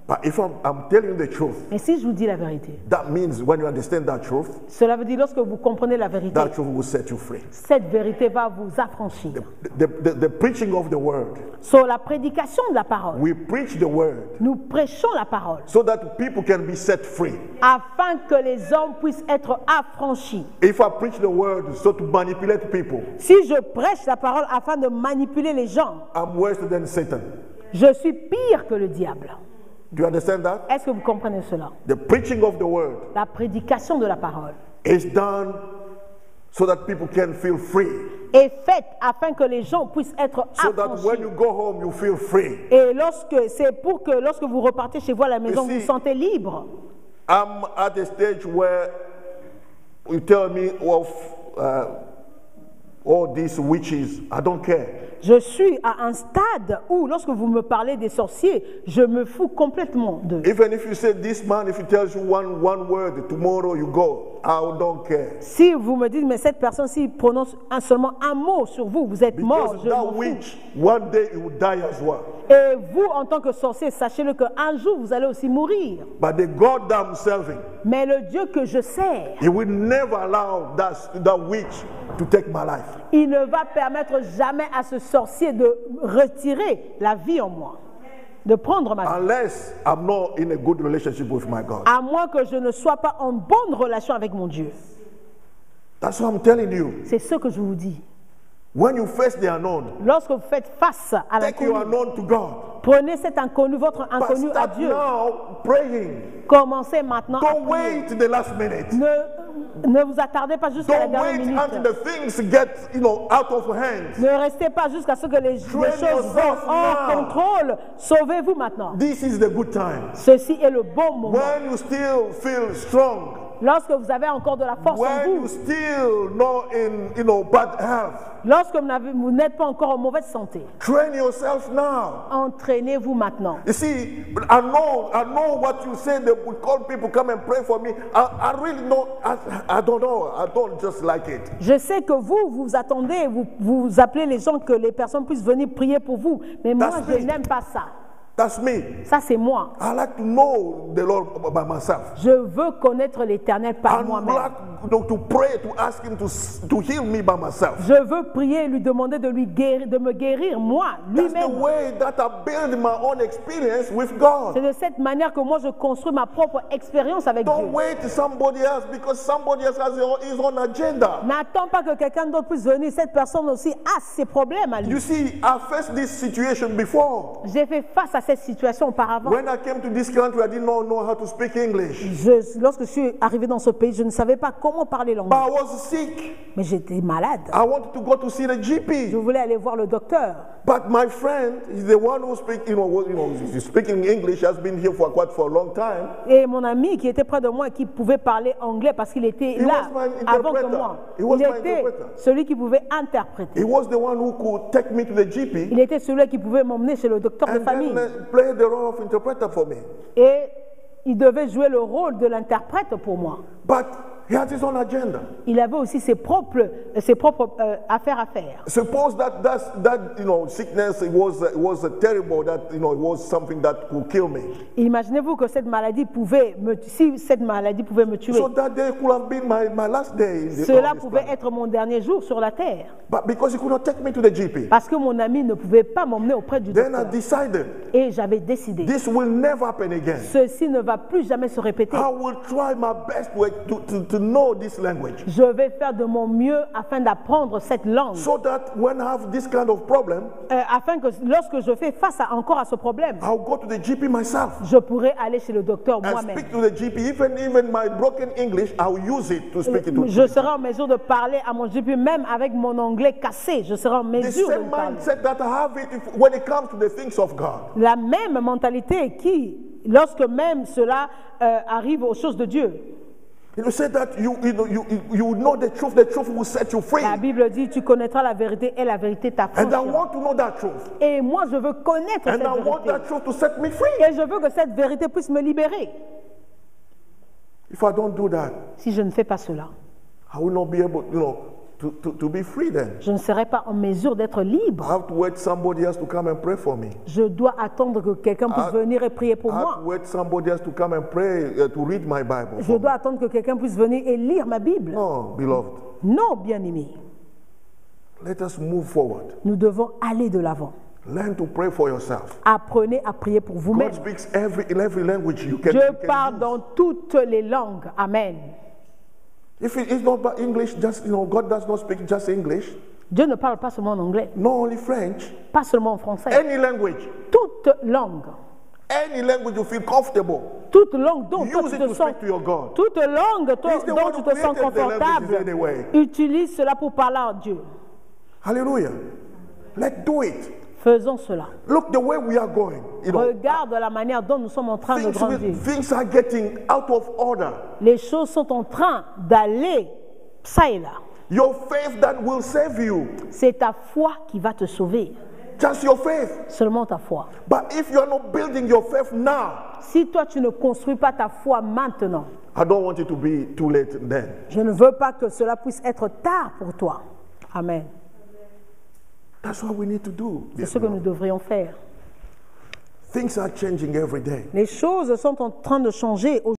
But if I'm telling you the truth, Mais si je vous dis la vérité, that means when you understand that truth cela veut dire lorsque vous comprenez la vérité, will set you free. cette vérité va vous affranchir. The preaching of the word, Sur la prédication de la parole, we preach the word nous prêchons la parole so that people can be set free. afin que les hommes puissent être affranchis. If I preach the word so to manipulate people, Si je prêche la parole afin de manipuler les gens, I'm worse than Satan. je suis pire que le diable. Do you understand that? Est-ce que vous comprenez cela? The preaching of the word La prédication de la parole is done so that people can feel free. est faite afin que les gens puissent être So that when affranchis. you go home, you feel free. Et c'est pour que lorsque vous repartez chez vous à la maison, You vous vous see, sentez libre. I'm at a stage where you tell me of all these witches, I don't care. Je suis à un stade où, lorsque vous me parlez des sorciers, je me fous complètement d'eux. Even if you say this man, if he tells you one word, tomorrow you go, I don't care. Si vous me dites, mais cette personne, s'il prononce seulement un mot sur vous, vous êtes mort, Because je m'en that fous. witch, one day he will die as well. Et vous, en tant que sorcier, sachez-le qu'un jour, vous allez aussi mourir. But the God that I'm serving, Mais le Dieu que je sers, he will never allow that witch to take my life. il ne va permettre jamais à ce sorcier de retirer la vie en moi, de prendre ma vie. Unless I'm not in a good relationship with my God. À moins que je ne sois pas en bonne relation avec mon Dieu. That's what I'm telling you. C'est ce que je vous dis. When you face the unknown, Lorsque vous faites face à take your l'inconnu, unknown to God. prenez cet inconnu, votre But inconnu à start Dieu. now praying. Commencez maintenant à Don't prier. wait to the last minute. Ne vous attardez pas jusqu'à la Don't dernière wait minute. until the things get, out of hands. Ne restez pas jusqu'à ce que les choses yourself vont hors now. contrôle. Sauvez-vous maintenant. This is the good time. Ceci est le bon moment. When you still feel strong. Lorsque vous avez encore de la force en When you vous. still not in, bad health. Lorsque vous n'êtes pas encore en mauvaise santé. Train yourself now. Entraînez-vous maintenant. You see, I know what you say. They would call people, come and pray for me. I really know. I don't know. I don't just like it. Je sais que vous attendez, vous appelez les gens que les personnes puissent venir prier pour vous. Mais moi, That's je me. n'aime pas ça. That's me. Ça, c'est moi. I like to know the Lord by myself. Je veux connaître l'Éternel par I moi-même. like to pray, to ask Him to heal me by myself. Je veux prier et lui demander de me guérir, moi, That's the lui-même. way that I build my own experience with God. C'est de cette manière que moi, je construis ma propre expérience avec Dieu. Don't wait to somebody else because somebody else has his own agenda. N'attends pas que quelqu'un d'autre puisse venir. Cette personne aussi a ses problèmes à lui. You see, I faced this situation before. J'ai fait face à cette situation auparavant. When I came to this country, I didn't know how to speak English. Lorsque je suis arrivé dans ce pays, je ne savais pas comment parler l'anglais. But I was sick. Mais j'étais malade. I wanted to go to see the Je GP. voulais aller voir le docteur. But my friend is the one who speaks, he's speaking English, has been here for a long time. Et mon ami qui était près de moi et qui pouvait parler anglais parce qu'il était là was my avant que interpreter. moi. He was Il my était interpreter. celui qui pouvait interpréter. He was the one who could take me to the GP Il était celui qui pouvait m'emmener chez le docteur de and famille. then play the role of interpreter for me. Et il devait jouer le rôle de l'interprète pour moi. But he had his own agenda. Il avait aussi ses propres affaires à faire. Suppose that sickness was terrible, that it was something that could kill me. Imaginez-vous que cette maladie pouvait me tuer. So that day could have been my last day. Cela on this pouvait planet. être mon dernier jour sur la terre. But because he could not take me to the GP, Parce que mon ami ne pouvait pas m'emmener auprès du then I docteur. decided Et j'avais décidé, this will never happen again. ceci ne va plus jamais se répéter. I will try my best to know this language, Je vais faire de mon mieux afin d'apprendre cette langue. so that when I have this kind of problem, Afin que lorsque je fais face encore à ce problème, I'll go to the GP myself je pourrai aller chez le docteur and moi-même. speak to the GP. Even my broken English, I'll use it to speak it to Je serai en mesure de parler à mon GP, même avec mon anglais cassé. Je serai en the mesure de same lui parler. mindset that I have when it comes to the things of God. La même mentalité qui, lorsque même cela arrive aux choses de Dieu. You say that you know the truth will set you free. La Bible dit, tu connaîtras la vérité et la vérité And I t'affranchira. want to know that truth. Et moi, je veux connaître And cette I want vérité. that truth to set me free. Et je veux que cette vérité puisse me libérer. If I don't do that, Si je ne fais pas cela, I will not be able, to be free then. je ne serai pas en mesure d'être libre. I have to wait somebody else to come and pray for me. Je dois attendre que quelqu'un puisse venir et prier pour I have moi. to wait somebody else to come and pray, to read my Bible. Je For me. dois attendre que quelqu'un puisse venir et lire ma Bible. No, beloved. Non, bien-aimé. Let us move forward. Nous devons aller de l'avant. Learn to pray for yourself. Apprenez à prier pour vous-même. God speaks in every language you can. Dieu you can parle use. dans toutes les langues. Amen. If it is not about English, just God does not speak just English. Dieu ne parle pas seulement en anglais, Not only French. pas seulement en français. Any language. Toute langue. Any language you feel comfortable. Toute langue dont toi Use tu it te to sens, speak to your God. toute langue He's the dont one tu who te sens created the languages confortable, anyway. utilise cela pour parler à Dieu. Hallelujah. Let's do it. Faisons cela. Look the way we are going. Regarde la manière dont nous sommes en train de grandir. Things are getting out of order. Les choses sont en train d'aller ça et là. Your faith that will save you. C'est ta foi qui va te sauver. Just your faith. Seulement ta foi. But if you are not building your faith now, Si toi tu ne construis pas ta foi maintenant, I don't want it to be too late then. je ne veux pas que cela puisse être tard pour toi. Amen. That's what we need to do. C'est ce que nous devrions faire. Things are changing every day. Les choses sont en train de changer.